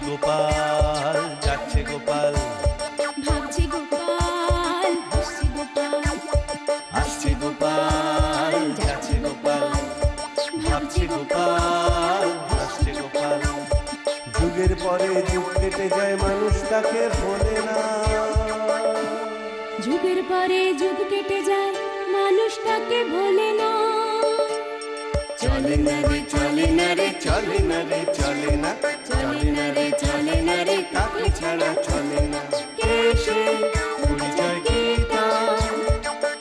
গোপাল, যাচ্ছে গোপাল, ভাবছি গোপাল, হাসছি গোপাল, আসছে গোপাল, যাচ্ছে গোপাল, ভাবছে গোপাল, হাসছে গোপাল। যুগের পরে যুগ কেটে যায়, মানুষ তাকে ভোলে না। যুগের পরে যুগ কেটে যায়, মানুষ তাকে ভোলে না। চলে না রে, চলে না রে, চলে না রে, চলে না, চলে না রে, চলে না রে, তাকে ছাড়া চলে না। কে সে? পরিচয় কি তার?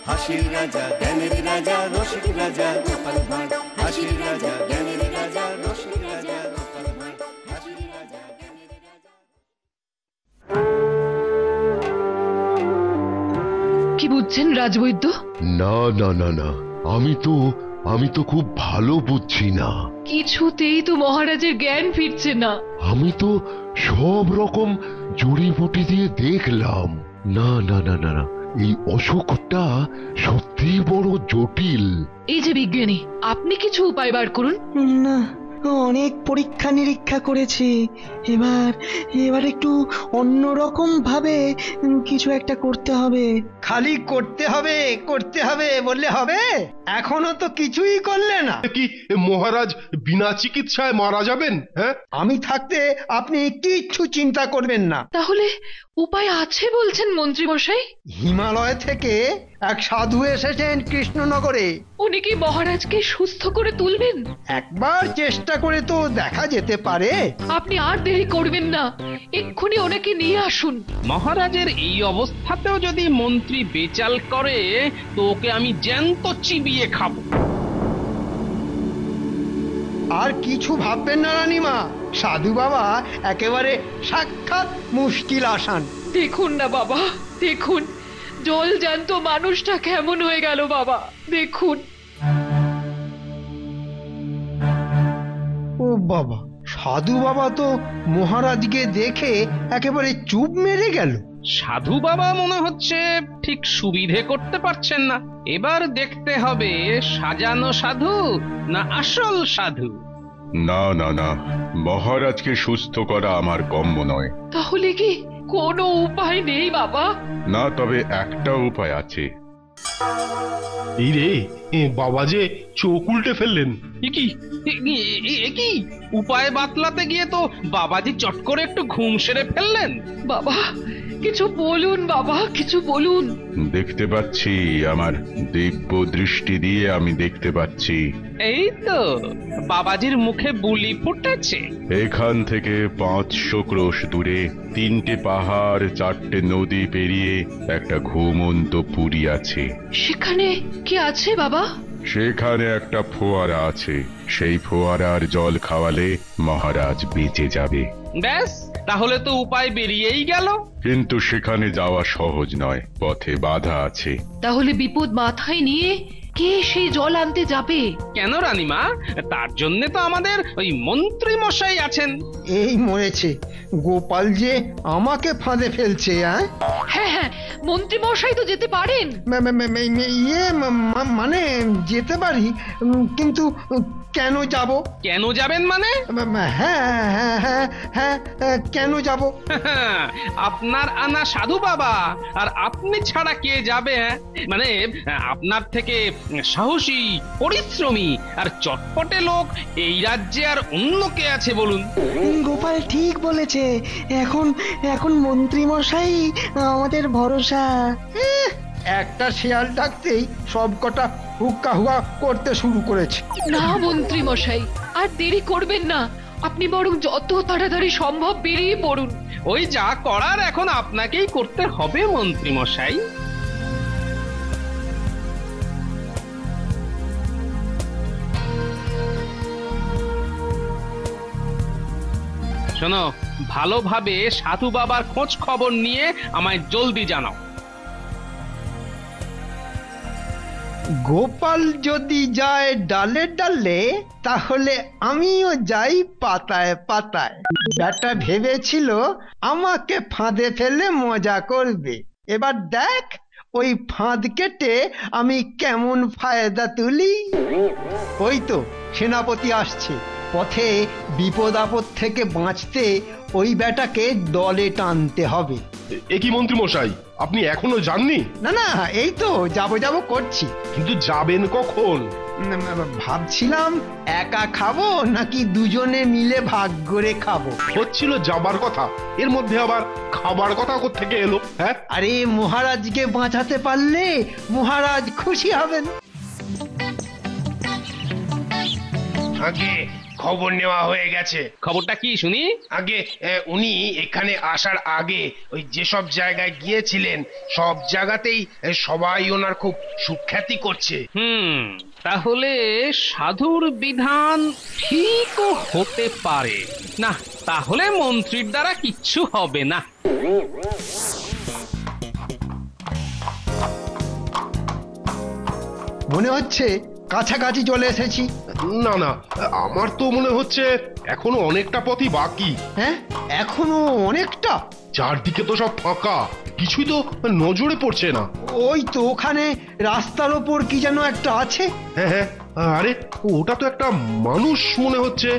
হাসির রাজা, জ্ঞানের রাজা, রসিক রাজা গোপাল ভাঁড়। হাসির রাজা, জ্ঞানের রাজা, রসিক রাজা গোপাল ভাঁড়। হাসির রাজা, জ্ঞানের রাজা। কি বুঝছেন রাজবৈদ্য? না না না না, আমি তো খুব ভালো বুঝছি না। কিছুতেই তো মহারাজের জ্ঞান ফিরছে না। আমি তো সব রকম জড়িবুটি দিয়ে দেখলাম। না না না না না, এই অসুখটা সত্যি বড় জটিল। এই যে বিজ্ঞানী, আপনি কিছু উপায় বার করুন। না, অনেক পরীক্ষা নিরীক্ষা করেছি। এবার এবার একটু অন্যরকম ভাবে কিছু একটা করতে হবে। খালি করতে হবে বললে হবে? এখনো তো কিছুই করলে না। কি মহারাজ বিনা চিকিৎসায় মারা যাবেন? হ্যাঁ, আমি থাকতে আপনি কিচ্ছু চিন্তা করবেন না। তাহলে উপায় আছে বলছেন মন্ত্রী মশাই? হিমালয় থেকে এক সাধু এসেছেন কৃষ্ণনগরে। উনি কি মহারাজকে সুস্থ করে তুলবেন? একবার চেষ্টা করে তো দেখা যেতে পারে। আপনি আর দেরি করবেন না, এক্ষুনি ওনাকে নিয়ে আসুন। মহারাজের এই অবস্থাতেও যদি মন্ত্রী বেচাল করে তো ওকে আমি জ্যান্ত চিবিয়ে খাবো। আর কিছু ভাববেন না রানীমা, সাধু বাবা একেবারে সাক্ষাৎ মুশকিল আসান। দেখুন না বাবা, দেখুন জল জ্যান্ত মানুষটা কেমন হয়ে গেল বাবা, দেখুন। ও বাবা, সাধু বাবা তো মহারাজকে দেখে একেবারে চুপ মেরে গেল। সাধু বাবা মনে হচ্ছে ঠিক সুবিধে করতে পারছেন না। এবার দেখতে হবে সাজানো সাধু না আসল সাধু। না না না, মহারাজকে সুস্থ করা আমার গম্য নয়। তাহলে কি কোনো উপায় নেই বাবা? না, তবে একটা উপায় আছে। এই রে, বাবা যে চোখ উল্টে ফেললেন। কি উপায় বাতলাতে গিয়ে তো বাবাজি চট করে একটু ঘুম সেরে ফেললেন। বাবা কিছু বলুন, বাবা কিছু বলুন। দেখতে পাচ্ছি, আমার দিব্য দৃষ্টি দিয়ে আমি দেখতে পাচ্ছি। এই তো বাবাজির মুখে বুলি ফুটেছে। এখান থেকে 500 ক্রোশ দূরে 3টে পাহাড়, 4টে নদী পেরিয়ে একটা ঘুমন্ত পুরী আছে। সেখানে কি আছে বাবা? সেখানে একটা ফোয়ারা আছে। সেই ফোয়ারার জল খাওয়ালে মহারাজ বেঁচে যাবে। ব্যাস, তাহলে তো উপায় বেরিয়েই গেল। কিন্তু সেখানে যাওয়া সহজ নয়, পথে বাধা আছে। তাহলে বিপদ মাথায় নিয়ে কে সেই জল আনতে যাবে? কেন রানীমা, তার জন্য তো আমাদের ওই মন্ত্রী মশাই আছেন। এই মরেছে, গোপাল যে আমাকে ফাঁদে ফেলছে। হ্যাঁ হ্যাঁ, মন্ত্রী মশাই তো যেতে পারেন। মানে যেতে পারি, কিন্তু কেন যাব? কেন যাবেন মানে? হ্যাঁ হ্যাঁ হ্যাঁ হ্যাঁ, কেন যাব? আপনার আনা সাধু বাবা আর আপনি ছাড়া কে যাবে? মানে আপনার থেকে সাহসী, পরিশ্রমী আর চটপটে লোক এই রাজ্যে আর অন্য কে আছে বলুন? গোপাল ঠিক বলেছে। এখন এখন মন্ত্রী মশাই আমাদের ভরসা। একটা শেয়াল ডাকতেই সব কটা হুক্কা হুয়া করতে শুরু করেছে। না মন্ত্রী মশাই, আর দেরি করবেন না, আপনি বরং যত তাড়াতাড়ি সম্ভব বেরিয়ে পড়ুন। ওই যা করার এখন আপনাকেই করতে হবে মন্ত্রী মশাই। শোনো, ভালোভাবে সাধু বাবার খোঁজ খবর নিয়ে আমায় জলদি জানাও। গোপাল যদি যায় ডালে ডালে, তাহলে আমিও যাই পাতায় পাতায়। ব্যাটা ভেবেছিল আমাকে ফাঁদে ফেলে মজা করবে। এবার দেখ ওই ফাঁদ কেটে আমি কেমন ফায়দা তুলি। ওই তো সেনাপতি আসছে, পথে বিপদ আপদ থেকে বাঁচতে ওই বেটাকে দলে টানতে হবে। এ কি মন্ত্রী মশাই, আপনি এখনো যাননি? না না, এই তো যাবো করছি। কিন্তু যাবেন কখন? ভাবছিলাম একা খাবো নাকি দুজনে মিলে ভাগ করে খাবো। হচ্ছিল যাবার কথা, এর মধ্যে আবার খাবার কথা কোত্থেকে এলো? হ্যাঁ, আরে মহারাজকে বাঁচাতে পারলে মহারাজ খুশি হবেন। আগে খবর নেওয়া হয়ে গেছে। খবরটা কি শুনি? আগে উনি এখানে আসার আগে ওই যেসব জায়গায় গিয়েছিলেন সব জায়গাতেই সবাই ওনার খুব সুখ্যাতি করছে। তাহলে সাধুর বিধান ঠিকও হতে পারে না, তাহলে মন্ত্রীর দ্বারা কিচ্ছু হবে না। মনে হচ্ছে কাছাকাছি চলে এসেছি। না না, আমার তো মনে হচ্ছে এখনো অনেকটা পথই বাকি। হ্যাঁ, এখনো অনেকটা? চারদিকে তো সব ফাঁকা, কিছুই তো নজরে পড়ছে না। ওই তো ওখানে রাস্তার ওপর কি যেন একটা আছে। হ্যাঁ হ্যাঁ, আরে ওটা তো একটা মানুষ মনে হচ্ছে।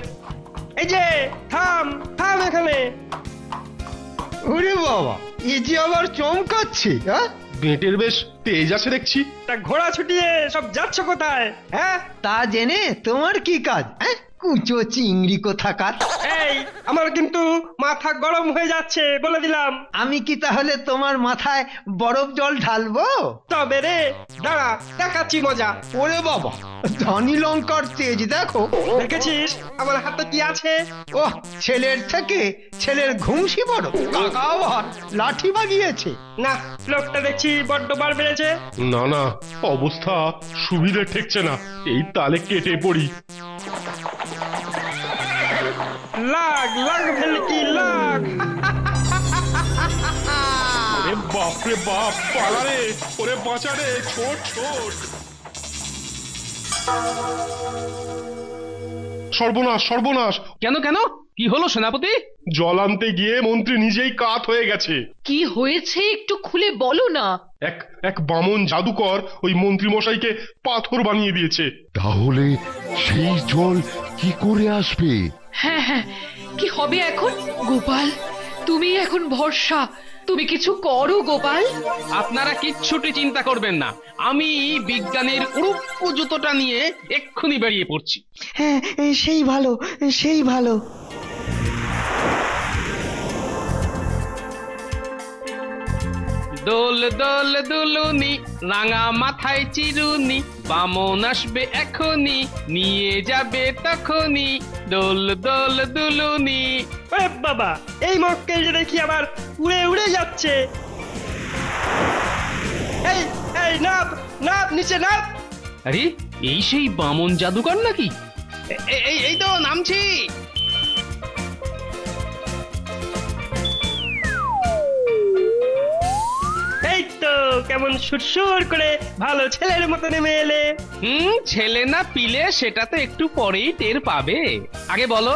এই যে থাম থাম এখানে। ওরে বাবা, এ যে আবার চমকাচ্ছে। হ্যাঁ, বেটের বেশ তেজ আছে দেখছি। তা ঘোড়া ছুটিয়ে সব যাচ্ছ কোথায়? হ্যাঁ, তা জেনে তোমার কি কাজ? হ্যাঁ, কুচো চিংড়ি কোথাকার। এই আমার কিন্তু মাথা গরম হয়ে যাচ্ছে বলে দিলাম। আমি কি তাহলে তোমার মাথায় বরফ জল ঢালবো? তবে রে দাঁড়া, দেখাচ্ছি মজা। ওরে বাবা, ধনী লঙ্কার তেজ দেখো। দেখেছিস আমার হাতে কি আছে? ওহ, ছেলের থেকে ছেলের ঘুমসি বড়। কাকা আবার লাঠি বাগিয়েছে। না, লোকটা দেখছি বড্ড বার বেড়েছে। না না, অবস্থা সুবিধে ঠেকছে না, এই তালে কেটে পড়ি। লাগ লাগ ভেলকি লাগ। ওরে বাপ রে বাপ, পালা রে, ওরে বাঁচা রে, ছোট ছোট। সর্বনাশ সর্বনাশ। কেন কেন, কি হলো সেনাপতি? জল আনতে গিয়ে মন্ত্রী নিজেই কাত হয়ে গেছে। কি হয়েছে একটু খুলে বলো না। এক এক বামন জাদুকর ওই মন্ত্রী মশাইকে পাথর বানিয়ে দিয়েছে। তাহলে সেই জল কি করে আসবে? হ্যাঁ হ্যাঁ, কি হবে এখন? গোপাল, তুমি এখন ভরসা, তুমি কিছু করো গোপাল। আপনারা কিচ্ছুটি চিন্তা করবেন না, আমি বিজ্ঞানীর উড়ুক্কু জুতোটা নিয়ে এক্ষুনি বেরিয়ে পড়ছি। হ্যাঁ, সেই ভালো, সেই ভালো। দোল দোল দুলুনি, রাঙা মাথায় চিরুনি, বামন আসবে এখনি, নিয়ে যাবে তখনই। দোল দোল দুলুনি। ওরে বাবা, এই মক্কেল যে দেখি আবার উড়ে উড়ে যাচ্ছে। এই এই নাপ নাপ, নিচে নাপ। আরে এই সেই বামন জাদুকর নাকি? এই তো নামছি। এই তো কেমন সুরসুর করে ভালো ছেলের মতো নেমে এলে। ছেলে না পিলে সেটা তো একটু পরেই টের পাবে। আগে বলো,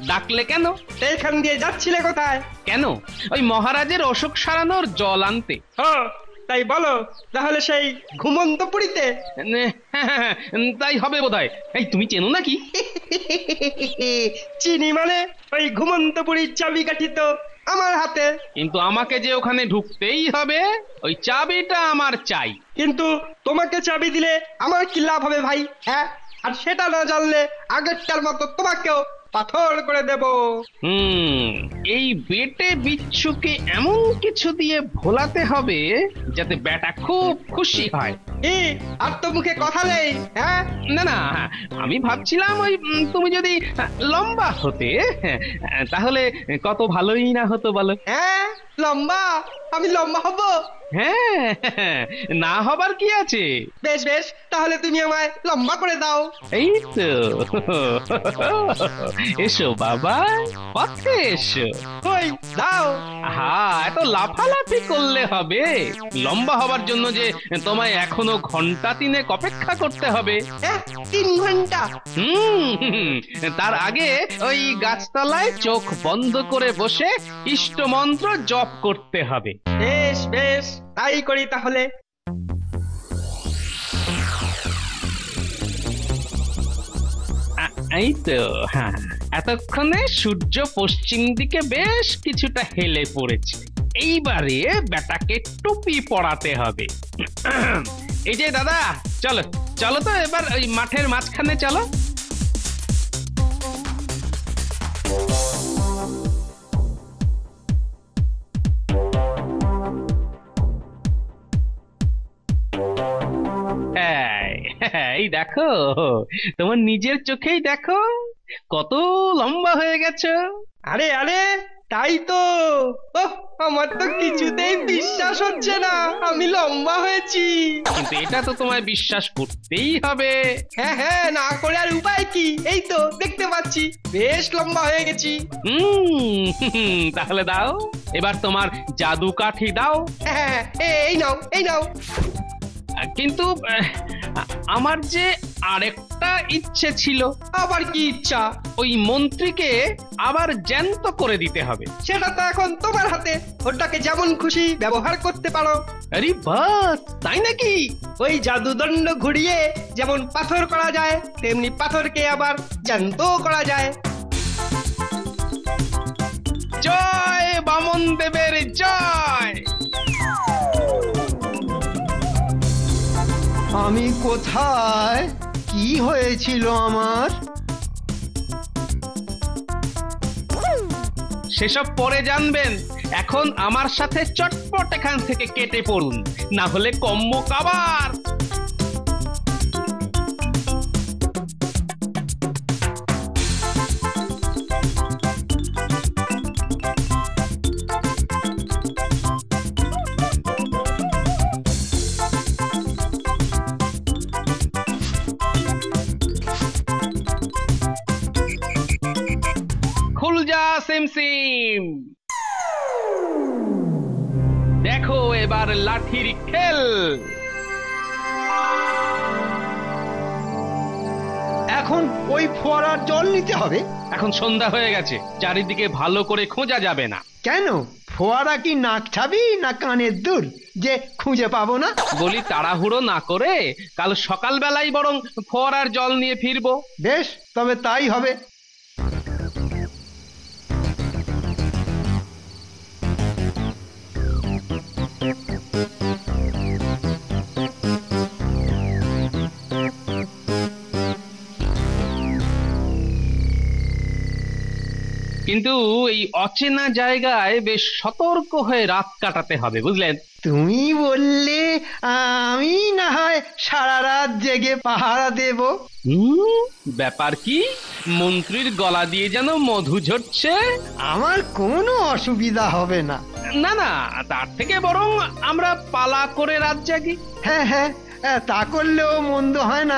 ডাকলে কেন? এইখান দিয়ে যাচ্ছিলে কোথায়? কেন? ওই মহারাজের অসুখ সারানোর জল আনতে। ও তাই বলো, তাহলে সেই ঘুমন্ত পুরীতে? তাই হবে বোধহয়। এই তুমি চেনো নাকি? চিনি মানে? ওই ঘুমন্ত পুরীর চাবিকাঠি তো আমার হাতে। কিন্তু আমাকে যে ওখানে ঢুকতেই হবে, ওই চাবিটা আমার চাই। কিন্তু তোমাকে চাবি দিলে আমার কি লাভ হবে ভাই? হ্যাঁ, আর সেটা না জানলে আগেরটার মতো তোমাকেও পাথর করে দেব। এই বেটে বিচ্ছুকে এমন কিছু দিয়ে ভোলাতে হবে যাতে বেটা খুব খুশি হয়। আর তো মুখে কথা নেই। হ্যাঁ, না না, আমি ভাবছিলাম ওই তুমি যদি লম্বা হতে, তাহলে কত ভালোই না হতো বলো। হ্যাঁ, লম্বা? আমি লম্বা হব? হ্যাঁ, না হবার কি আছে? বেশ বেশ, তাহলে তুমি আমায় লম্বা করে দাও। এই তো, এসো বাবা, পথে এসো। কই দাও। হ্যাঁ, এত লাফালাফি করলে হবে? লম্বা হবার জন্য যে তোমায় এখনো ঘন্টা 3 অপেক্ষা করতে হবে। 3 ঘন্টা? তার আগে ওই গাছতলায় চোখ বন্ধ করে বসে ইষ্ট মন্ত্র জপ করতে হবে। বেশ বেশ, তাই করি তাহলে। এই তো, হ্যাঁ, এতক্ষণে সূর্য পশ্চিম দিকে বেশ কিছুটা হেলে পড়েছে। এইবারে বেটাকে টুপি পরাতে হবে। এই যে দাদা, চলো চলো তো এবার ওই মাঠের মাঝখানে চলো। এই দেখো, তোমার নিজের চোখেই দেখো কত লম্বা হয়ে গেছো। আরে আরে, তাই তো। ওহ, আমার তো কিছুতেই বিশ্বাস হচ্ছে না আমি লম্বা হয়েছি। কিন্তু এটা তো তোমায় বিশ্বাস করতেই হবে। হ্যাঁ হ্যাঁ, না করে আর উপায় কি? এই তো দেখতে পাচ্ছি বেশ লম্বা হয়ে গেছি। তাহলে দাও এবার তোমার জাদু কাঠি দাও। হ্যাঁ, এই নাও এই নাও। কিন্তু আমার যে আরেকটা ইচ্ছে ছিল। আবার কি ইচ্ছা? ওই মন্ত্রীকে আবার জ্যান্ত করে দিতে হবে। সেটা তো এখন তোমার হাতে, ওটাকে যেমন খুশি ব্যবহার করতে পারো। আরে বাস, তাই নাকি? ওই জাদুদণ্ড ঘুরিয়ে যেমন পাথর করা যায়, তেমনি পাথরকে আবার জ্যান্ত করা যায়। জয় বামন দেবের জয়। আমি কোথায়? কি হয়েছিল আমার? সেসব পরে জানবেন, এখন আমার সাথে চটপট এখান থেকে কেটে পড়ুন, না হলে কম্ম কাবার। সিম, দেখো এবার লাঠির খেল। এখন ওই ফোয়ারার জল নিতে হবে? এখন সন্ধ্যা হয়ে গেছে, চারিদিকে ভালো করে খোঁজা যাবে না। কেন? ফোয়ারা কি নাক ছাবি না কানের দুল যে খুঁজে পাবো না? বলি তাড়াহুড়ো না করে কাল সকালবেলায় বরং ফোয়ারার জল নিয়ে ফিরবো। বেশ, তবে তাই হবে। কিন্তু এই অচেনা জায়গায় বেশ সতর্ক হয়ে রাত কাটাতে হবে, বুঝলেন? তুমি বললে আমি না হয় সারা রাত জেগে পাহারা দেব। ব্যাপার কি? মন্ত্রীর গলা দিয়ে যেন মধু ঝরছে। আমার কোনো অসুবিধা হবে না। না না, তার থেকে বরং আমরা পালা করে রাত জাগি। হ্যাঁ হ্যাঁ, তা করলেও মন্দ হয় না।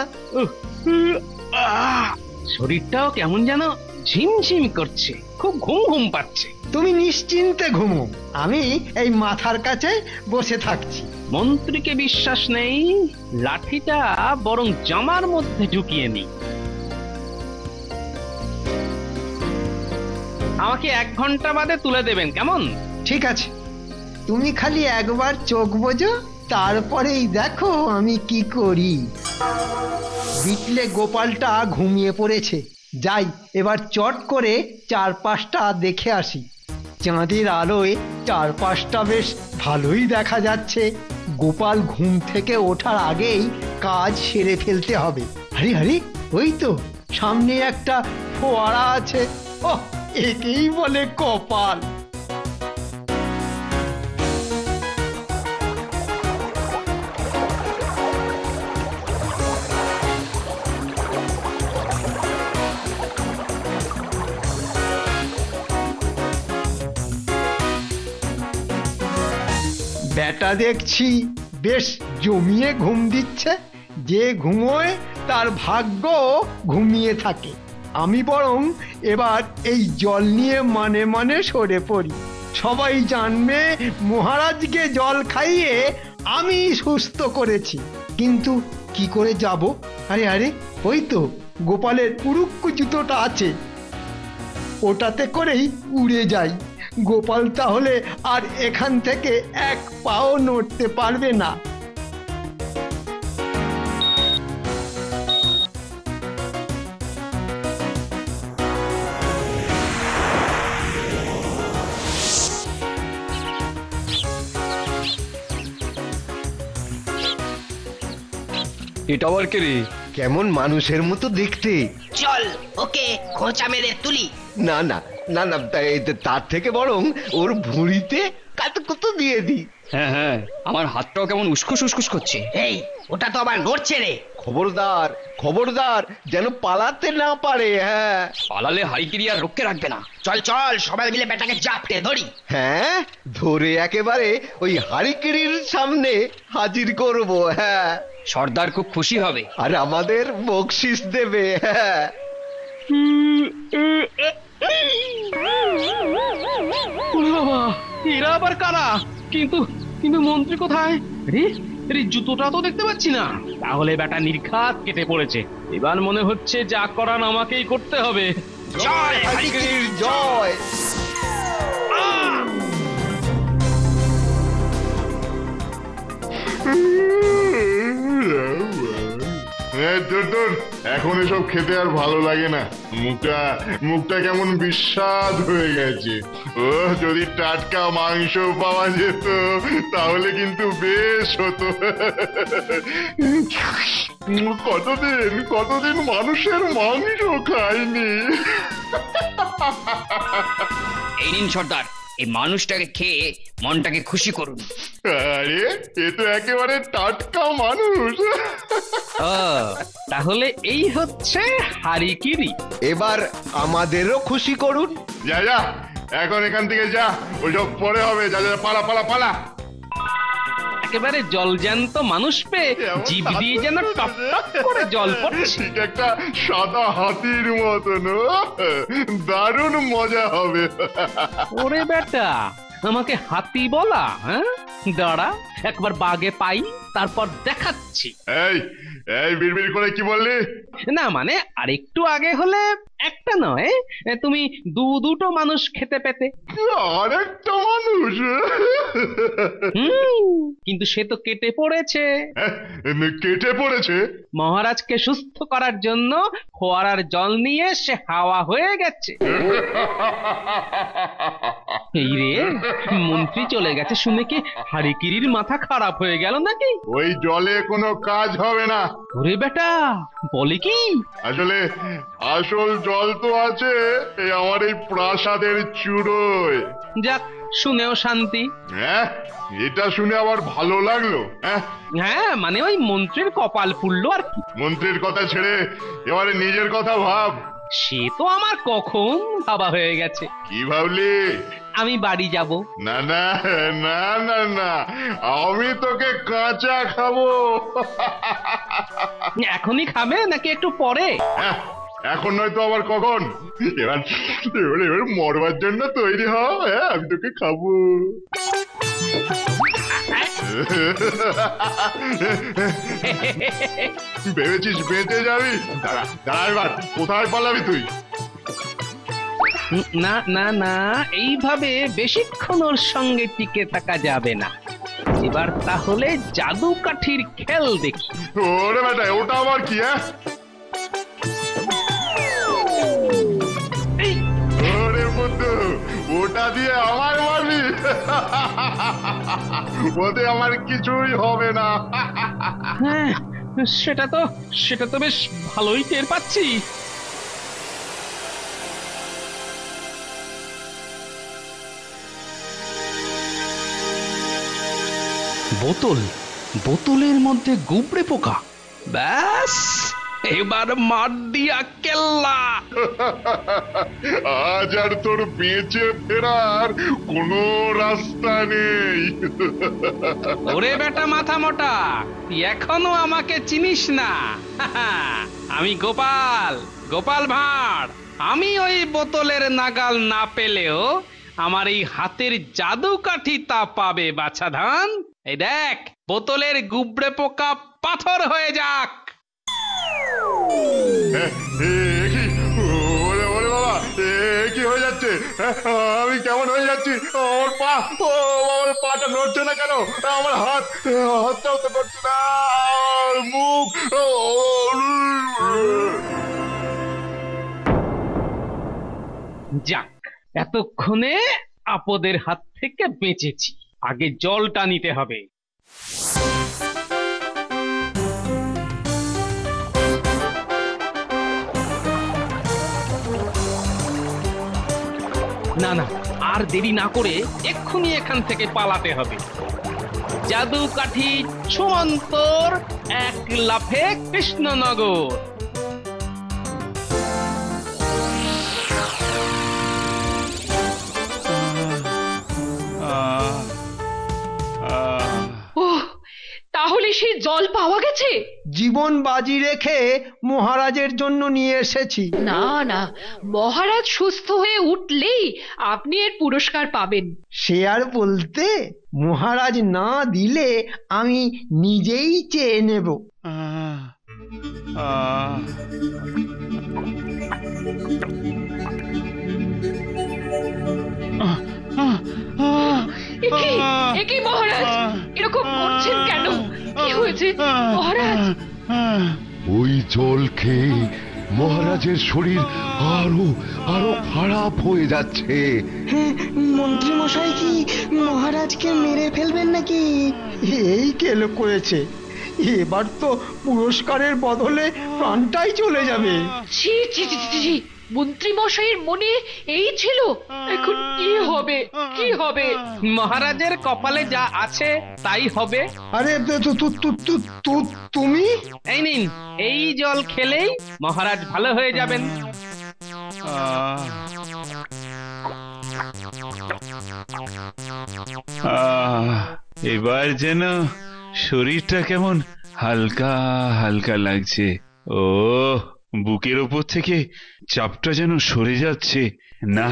শরীরটাও কেমন যেন ঝিমঝিম করছে, খুব ঘুম ঘুম পাচ্ছে। তুমি নিশ্চিন্তে ঘুমো, আমি এই মাথার কাছে বসে থাকছি। মন্ত্রীকে বিশ্বাস নেই, লাঠিটা বরং জামার মধ্যে ঢুকিয়ে নি। আমাকে 1 ঘন্টা বাদে তুলে দেবেন, কেমন? ঠিক আছে, তুমি খালি একবার চোখ বোঝো, তারপরেই দেখো আমি কি করি। বিটলে গোপালটা ঘুমিয়ে পড়েছে, যাই এবার চট করে চারপাশটা দেখে আসি। চাঁদের আলোয় চারপাশটা বেশ ভালোই দেখা যাচ্ছে। গোপাল ঘুম থেকে ওঠার আগেই কাজ সেরে ফেলতে হবে। আরে আরে, ওই তো সামনে একটা ফোয়ারা আছে। ওহ, একেই বলে কপাল। বেটা দেখছি বেশ জমিয়ে ঘুম দিচ্ছে। যে ঘুমোয় তার ভাগ্য ঘুমিয়ে থাকে। আমি বরং এবার এই জল নিয়ে মানে মানে সরে পড়ি। সবাই জানবে মহারাজকে জল খাইয়ে আমি সুস্থ করেছি। কিন্তু কি করে যাব? আরে আরে, ওই তো গোপালের পুরুক্কু জুতোটা আছে, ওটাতে করেই উড়ে যাই। গোপাল তাহলে আর এখান থেকে 1 পাও নড়তে পারবে না। এটা আবার কে রে? কেমন মানুষের মতো দেখতে। চল ওকে খোঁচা মেরে তুলি। না না না না, তার থেকে বরং ওর ভুঁড়িতে কাতকুতো দিয়ে দি। হ্যাঁ হ্যাঁ, আমার হাতটাও কেমন উস্কুস উস্কুস করছে। এই ওটা তো আবার নড়ছে রে। খবরদার খবরদার, যেন পালাতে না পারে। হ্যাঁ, পালালে হারিকেরি আর রক্ষে রাখবে না। চল চল সবাই মিলে বেটাকে জাপটে ধরি। হ্যাঁ, ধরে একেবারে ওই হারিকেরির সামনে হাজির করব। হ্যাঁ, সর্দার খুব খুশি হবে আর আমাদের বকশিস দেবে। হ্যাঁ, বাবা, এরা আবার কারা? কিন্তু কিন্তু মন্ত্রী কোথায় রে? রে, জুতোটা তো দেখতে পাচ্ছি না। তাহলে বেটা নির্ঘাত কেটে পড়েছে। এবার মনে হচ্ছে যা করার আমাকেই করতে হবে। জয় হারিকেরির জয়। তোর এখন এসব খেতে আর ভালো লাগে না। মুখটা কেমন বিস্বাদ হয়ে গেছে। ও, যদি টাটকা মাংস পাওয়া যেত তাহলে কিন্তু বেশ হতো। কতদিন মানুষের মাংস খাইনি। এই নিন সর্দার, এই মানুষটাকে খেয়ে মনটাকে খুশি করুন। আরে, এ তো একেবারে টাটকা মানুষ। তাহলে এই হচ্ছে হারিকিরি। এবার আমাদেরও খুশি করুন। যা যা, এখন এখান থেকে যা, ওইসব পরে হবে। যা যা, পালা পালা পালা। একেবারে জলজ্যান্ত মানুষ পেয়ে জিভ দিয়ে যেন টপ টপ করে জল পড়ছে। ঠিক একটা সাদা হাতির মতন। দারুণ মজা হবে। ওরে বেটা, আমাকে হাতি বলা? হ্যাঁ, দাঁড়া একবার বাগে পাই, তারপর দেখাচ্ছি। এই এই বিড়বিড় করে কি বললি? না মানে আরেকটু আগে হলে একটা নয়, তুমি দুটো মানুষ খেতে পেতে। আরেকটা মানুষ? কিন্তু সে তো কেটে পড়েছে। কেটে পড়েছে? মহারাজকে সুস্থ করার জন্য ফোয়ারার জল নিয়ে সে হাওয়া হয়ে গেছে। এই রে, মন্ত্রী চলে গেছে শুনে কি হারিকিরির মাথা খারাপ হয়ে গেল নাকি? ওই জলে কোনো কাজ হবে না। ওরে বেটা, বলে কি? আসল জল তো আছে আমার এই প্রাসাদের চূড়োয়। যাক, শুনেও শান্তি। হ্যাঁ, এটা শুনে আবার ভালো লাগলো। হ্যাঁ, মানে ওই মন্ত্রীর কপাল পুড়লো আর কি। মন্ত্রীর কথা ছেড়ে এবারে নিজের কথা ভাব। সে তো আমার কখন ভাবা হয়ে গেছে। কি ভাবলি? আমি বাড়ি যাব। না না না না না, আমি তোকে কাঁচা খাবো। এখনই খাবে নাকি একটু পরে? এখন নয়তো আবার কখন? এবার মরবার জন্য তৈরি হ। হ্যাঁ, আমি তোকে খাবো। ভেবেছিস বেঁচে যাবি? দাঁড়া দাঁড়া, এবার কোথায় পালাবি তুই? না না না, এইভাবে বেশিক্ষণ ওর সঙ্গে টিকে থাকা যাবে না। এবার তাহলে জাদু কাঠির খেল দেখি। ওরে বেটা, ওটা আবার কি? ওরে বন্ধু, ওটা দিয়ে আমার মারবি? ওতে আমার কিছুই হবে না। হ্যাঁ, সেটা তো বেশ ভালোই টের পাচ্ছি। বোতলের মধ্যে গুবরে পোকা। ব্যাস, এবার মার দিয়া কেল্লা। আজ আর তোর বেঁচে ফেরার কোনো রাস্তা নেই। ওরে বেটা মাথা মোটা, তুই এখনো আমাকে চিনিস না। আমি গোপাল ভাঁড়। আমি ওই বোতলের নাগাল না পেলেও আমার এই হাতের জাদু কাঠি তা পাবে বাছা ধান। এই দেখ, বোতলের গুবরে পোকা পাথর হয়ে যাক। ওরে বাবা, কি হয়ে যাচ্ছে? আমি কেমন হয়ে যাচ্ছি? আমার পাটা নড়ছে না কেন? আমার হাতটাও তো নড়ছে না। মুখ। যাক, এতক্ষণে আপদের হাত থেকে বেঁচেছি। আগে জলটা নিতে হবে। না না, আর দেরি না করে এক্ষুনি এখান থেকে পালাতে হবে। জাদু কাঠি ছুমন্তর, এক লাফে কৃষ্ণনগর। ওহ, তাহলে সেই জল পাওয়া গেছে? জীবন বাজি রেখে মহারাজের জন্য নিয়ে এসেছি। না না, মহারাজ সুস্থ হয়ে উঠলেই আপনি এর পুরস্কার পাবেন। সে আর বলতে, মহারাজ না দিলে আমি নিজেই চেয়ে নেব। একি মহারাজ, এরকম করছেন কেন? কি হয়েছে মহারাজ? ওই জল খেয়ে মহারাজের শরীর আরো আরো খারাপ হয়ে যাচ্ছে। মন্ত্রী মশাই কি মহারাজকে মেরে ফেলবেন নাকি? এই কেলো করেছে, এবার তো পুরস্কারের বদলে প্রাণটাই চলে যাবে। ছি ছি ছি ছি, মন্ত্রী মশাইয়ের মনে এই ছিল? এখন কি হবে, কি হবে? মহারাজের কপালে যা আছে তাই হবে। আরে তুমি? এই নিন, এই জল খেলেই মহারাজ ভালো হয়ে যাবেন। এবার যেন শরীরটা কেমন হালকা হালকা লাগছে। ও, বুকের ওপর থেকে চাপটা যেন সরে যাচ্ছে। না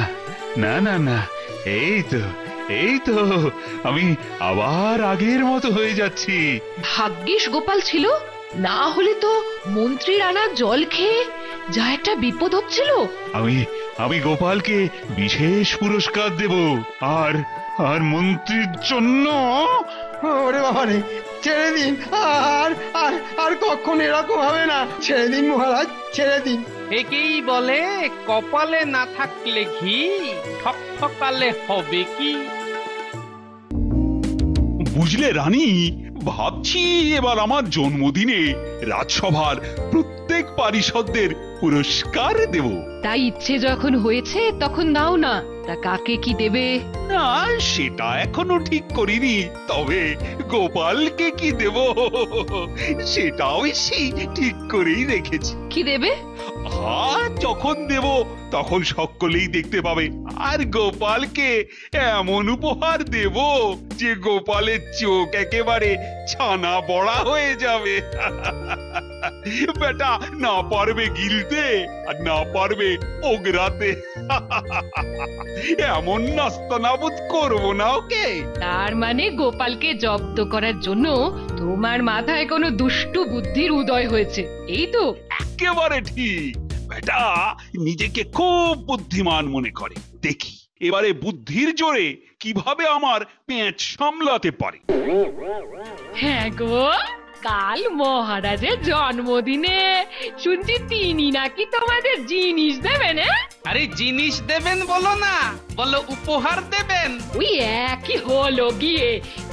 না না না, এই তো আমি আবার আগের মতো হয়ে যাচ্ছি। ভাগ্যিস গোপাল ছিল, না হলে তো মন্ত্রীর আনা জল খেয়ে যা একটা বিপদ হচ্ছিল। আমি গোপালকে বিশেষ পুরস্কার দেব, আর মন্ত্রীর জন্য। ওরে বাবারে, ছেড়ে দিন, আর আর আর কখন এরকম হবে না। ছেড়ে দিন মহারাজ, ছেড়ে দিন। একেই বলে কপালে না থাকলে ঘি, ঠকঠকালে হবে কি? বুঝলে রানী, ভাবছি এবার আমার জন্মদিনে রাজসভার প্রত্যেক পারিষদদের পুরস্কার দেব। তাই ইচ্ছে যখন হয়েছে তখন দাও না। তা কাকে কি দেবে? না, সেটা এখনো ঠিক করিনি, তবে গোপালকে কি দেব সেটাও ঠিক করেই রেখেছি। কি দেবে? আর যখন দেব তখন সকলেই দেখতে পাবে। আর গোপালকে এমন উপহার দেব যে গোপালের চোখ একেবারে ছানা বড়া হয়ে যাবে। বেটা না পারবে গিলতে, আর না পারবে ওগরাতে। এমন নাস্তানাবুদ করবো না ওকে। তার মানে গোপালকে জব্দ করার জন্য তোমার মাথায় কোনো দুষ্টু বুদ্ধির উদয় হয়েছে, এই তো? একেবারে ঠিক। বেটা নিজেকে খুব বুদ্ধিমান মনে করে। দেখি এবারে বুদ্ধির জোরে কিভাবে আমার পেঁচ সামলাতে পারে। হ্যাঁ গো, কাল মহারাজের জন্মদিনে শুনছি তিনি নাকি তোমাদের জিনিস দেবেন। আরে জিনিস দেবেন বলো না, বলো উপহার দেবেন। ওই একই হলো গিয়ে,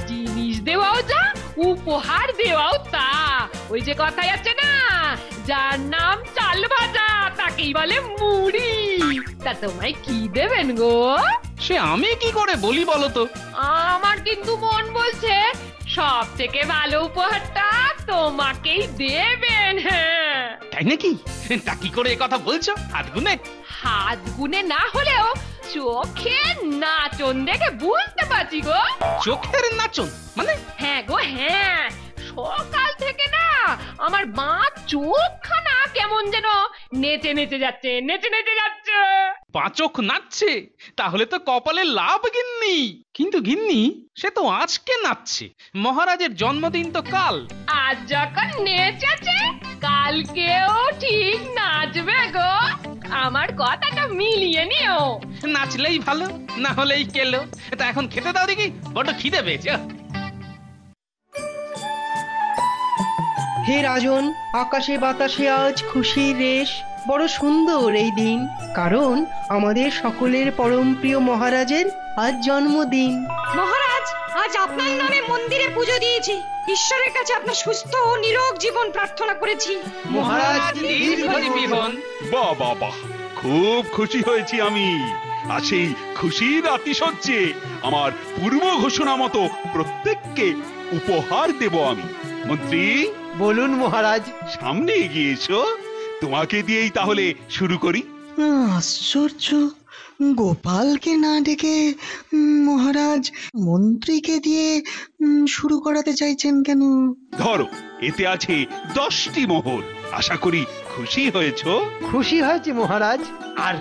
জিনিস দেওয়াও যা, উপহার দেওয়াও তা। ওই যে কথাই আছে না, যার নাম চাল ভাজা তাকেই বলে মুড়ি। তা তোমায় কি দেবেন গো? সে আমি কি করে বলি বলো তো? আমার কিন্তু মন বলছে সব থেকে ভালো উপহারটা তোমাকেই দেবেন। হ্যাঁ, তাই নাকি? তা কি করে এ কথা বলছো? হাত গুনে? হাত গুনে না হলেও চোখের নাচন দেখে বুঝতে পারছি গো। চোখের নাচন মানে? হ্যাঁ গো হ্যাঁ, সকাল থেকে না আমার বাঁ চোখখানা কেমন যেন নেচে নেচে যাচ্ছে, নেচে নেচে যাচ্ছে। পাঁচক নাচছে? তাহলে তো কপালে লাভ গিন্নি। কিন্তু গিন্নি, সে তো আজকে নাচছে, মহারাজের জন্মদিন তো কাল। আজ যখন নেচেছে কালকেও ঠিক নাচবে গো। আমার কথাটা মিলিয়ে নিও। নাচলেই ভালো, না হলেই কেলো। তা এখন খেতে দাও দেখি, বড্ড খিদে পেয়েছে। হে রাজন, আকাশে বাতাসে আজ খুশির রেশ। বড় সুন্দর এই দিন, কারণ আমাদের সকলের পরম প্রিয় মহারাজের আজ জন্মদিন। মহারাজ, আজ আপনার নামে মন্দিরে পুজো দিয়েছি। ঈশ্বরের কাছে আপনার সুস্থ ও নিরোগ জীবন প্রার্থনা করেছি। মহারাজ দীর্ঘজীবী হন। বাহ বাহ বাহ, খুব খুশি হয়েছি আমি। আর সেই খুশির আতিশয্যে আমার পূর্ব ঘোষণা মতো প্রত্যেককে উপহার দেব আমি। মন্ত্রী, বলুন মহারাজ। সামনে এগিয়ে এসো, তোমাকে দিয়েই তাহলে শুরু করি। আশ্চর্য, গোপালকে না ডেকে মহারাজ মন্ত্রীকে দিয়ে শুরু করাতে চাইছেন কেন? ধরো, এতে আছে 10টি মোহর। আশা করি খুশি হয়েছো? খুশি হয়েছে মহারাজ। আর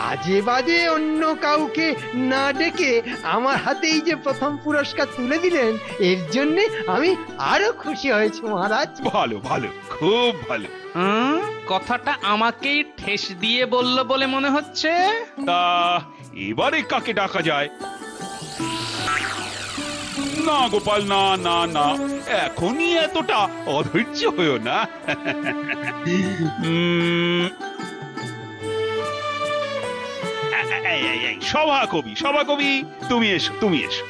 আজে বাজে অন্য কাউকে না ডেকে আমার হাতেই যে প্রথম পুরস্কার তুলে দিলেন, এর জন্য আমি আরো খুশি হয়েছি মহারাজ। ভালো ভালো, খুব ভালো। কথাটা আমাকেই ঠেস দিয়ে বলল বলে মনে হচ্ছে। তা এবারে কাকে ডাকা যায়? না গোপাল, না না না, এখনই এতটা অধৈর্য হয়েও না। সভাকবি, সভাকবি, তুমি এসো, তুমি এসো।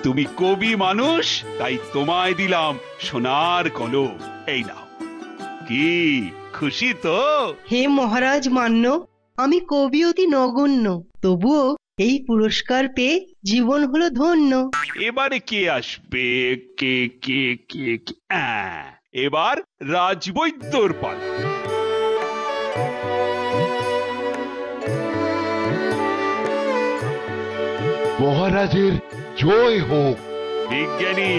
তুমি কবি মানুষ, তাই তোমায় দিলাম সোনার কলম। এই নাও। কি খুশি তো? হে মহারাজ মান্য, আমি কবি অতি নগণ্য, তবুও এই পুরস্কার পেয়ে জীবন হলো ধন্য। এবারে কে আসবে? কে কে কে কে? এবার রাজবৈদ্যর পালা। মহারাজের জয় হোক। বিজ্ঞানী,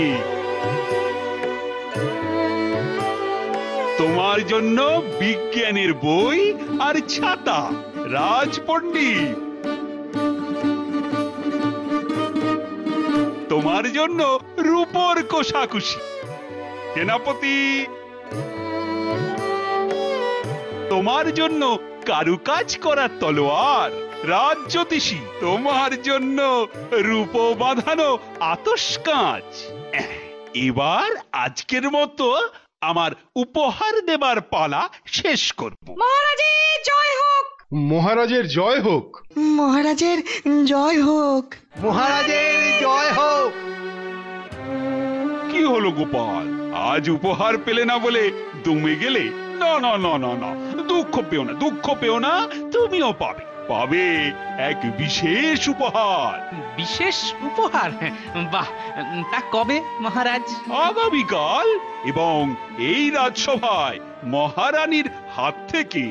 তোমার জন্য বিজ্ঞানের বই আর ছাতা। রাজপণ্ডিত, তোমার জন্য রূপোর কোষাকুষি। সেনাপতি, তোমার জন্য কারুকাজ করা তলোয়ার। রাজ্যোতিষী, তোমার জন্য রূপ বাঁধানো আতস কাঁচ। এবার আজকের মতো আমার উপহার দেবার পালা শেষ করব। মহারাজের জয় হোক। মহারাজের জয় হোক। মহারাজের জয় হোক। মহারাজের জয় হোক। কি হলো গোপাল, আজ উপহার পেলে না বলে দমে গেলে? না না না না না, দুঃখ পেও না, দুঃখ পেও না, তুমিও পাবে, পাবে এক বিশেষ উপহার। বিশেষ উপহার? বাহ, তা কবে মহারাজ? আগামীকাল, এবং এই রাজসভায় মহারানীর হাত থেকে।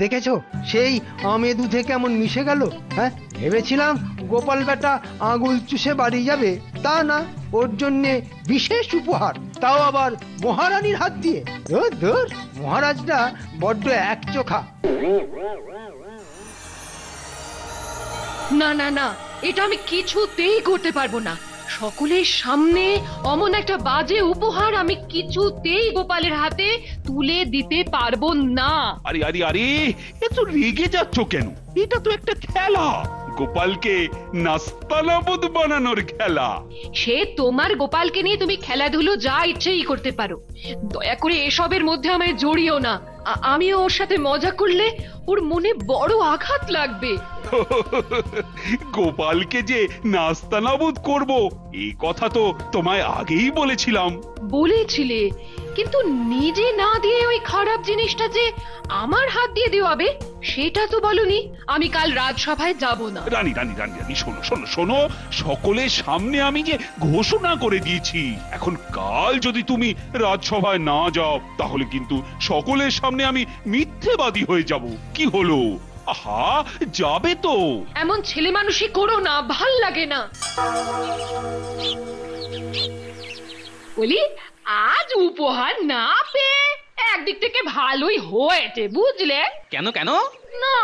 দেখেছো সেই আমে দুধে কেমন মিশে গেল? হ্যাঁ, ভেবেছিলাম গোপাল বেটা আঙুল চুষে বাড়ি যাবে, তা না, ওর জন্যে বিশেষ উপহার, তাও আবার মহারানীর হাত দিয়ে। ধুর ধুর, মহারাজটা বড্ড একচোখা। না না না, এটা আমি কিছুতেই করতে পারবো না। সকলের সামনে অমন একটা বাজে উপহার আমি কিছুতেই গোপালের হাতে তুলে দিতে পারবো না। আরে আরে আরে, এত রেগে যাচ্ছ কেন? এটা তো একটা খেলা, গোপালকে নাস্তানাবুদ বানানোর খেলা। সে তোমার গোপালকে নিয়ে তুমি খেলাধুলো যা ইচ্ছেই করতে পারো, দয়া করে এসবের মধ্যে আমায় জড়িও না। আমিও ওর সাথে মজা করলে ওর মনে বড় আঘাত লাগবে। গোপালকে যে নাস্তানাবুদ করব, এই কথা তো তোমায় আগেই বলেছিলাম। বলেছিলে, কিন্তু নিজে না দিয়ে ওই খারাপ জিনিসটা যে আমার হাত দিয়ে দেওয়াবে সেটা তো বলনি। আমি কাল রাজসভায় যাব না। রানী রানী রানী রানী, শোনো শোনো শোনো, সকলের সামনে আমি যে ঘোষণা করে দিয়েছি, এখন কাল যদি তুমি রাজসভায় না যাও, তাহলে কিন্তু সকলের সামনে আমি মিথ্যেবাদী হয়ে যাব। কি হলো? আহা, যাবে তো? এমন ছেলে মানুষই করো না, ভাল লাগে না। বলি, আজ উপহার না পেয়ে একদিক থেকে ভালোই হয়েছে, বুঝলে? কেন কেন? না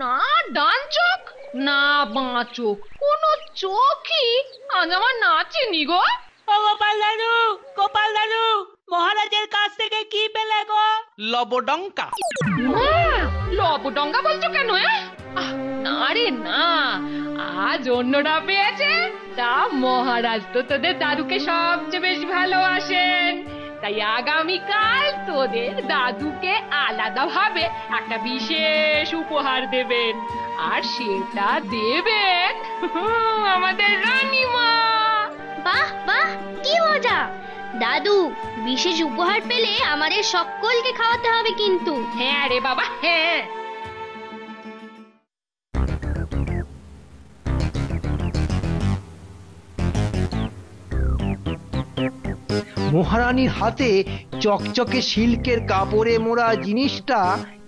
না, ডান চোখ না বাঁ চোখ, কোন চোখই আজ আমার নাচেনি গো। গোপাল দাদু, গোপাল দাদু, মহারাজের কাছ থেকে কি পেলে গো? লবডঙ্কা। লবডঙ্কা বলছো কেন? না রে না, আজ অন্যরা পেয়েছে। তা মহারাজ তো তোদের দাদুকে সবচেয়ে বেশি ভালোবাসেন, তাই আগামীকাল তোদের দাদুকে আলাদাভাবে একটা বিশেষ উপহার দেবেন, আর সেটা দেবেন আমাদের রানীমা। বাহ বাহ, কি মজা! দাদু, বিশেষ উপহার পেলে আমাদের সকলকে খাওয়াতে হবে কিন্তু। হ্যাঁ রে বাবা, হ্যাঁ। মহারানীর হাতে চকচকে সিল্কের কাপড়ে মোড়া জিনিসটা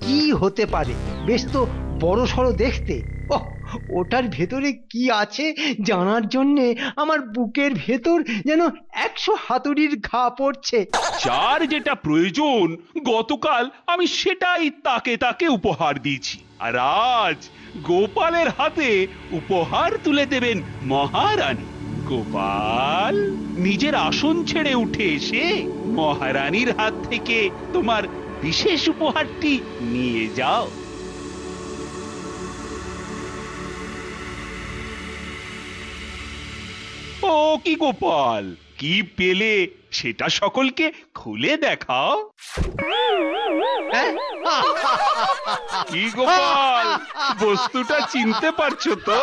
কি হতে পারে? বেশ তো বড় সড়ো দেখতে। ওহ, ওটার ভেতরে কি আছে জানার জন্যে আমার বুকের ভেতর যেন 100 হাতুড়ির ঘা পড়ছে। যার যেটা প্রয়োজন গতকাল আমি সেটাই তাকে তাকে উপহার দিয়েছি, আর আজ গোপালের হাতে উপহার তুলে দেবেন মহারানী। গোপাল, নিজের আসন ছেড়ে উঠে এসে মহারানীর হাত থেকে তোমার বিশেষ উপহারটি নিয়ে যাও। ও কি গোপাল, কি পেলে সেটা সকলকে খুলে দেখাও। কি গোপাল, বস্তুটা চিনতে পারছো তো?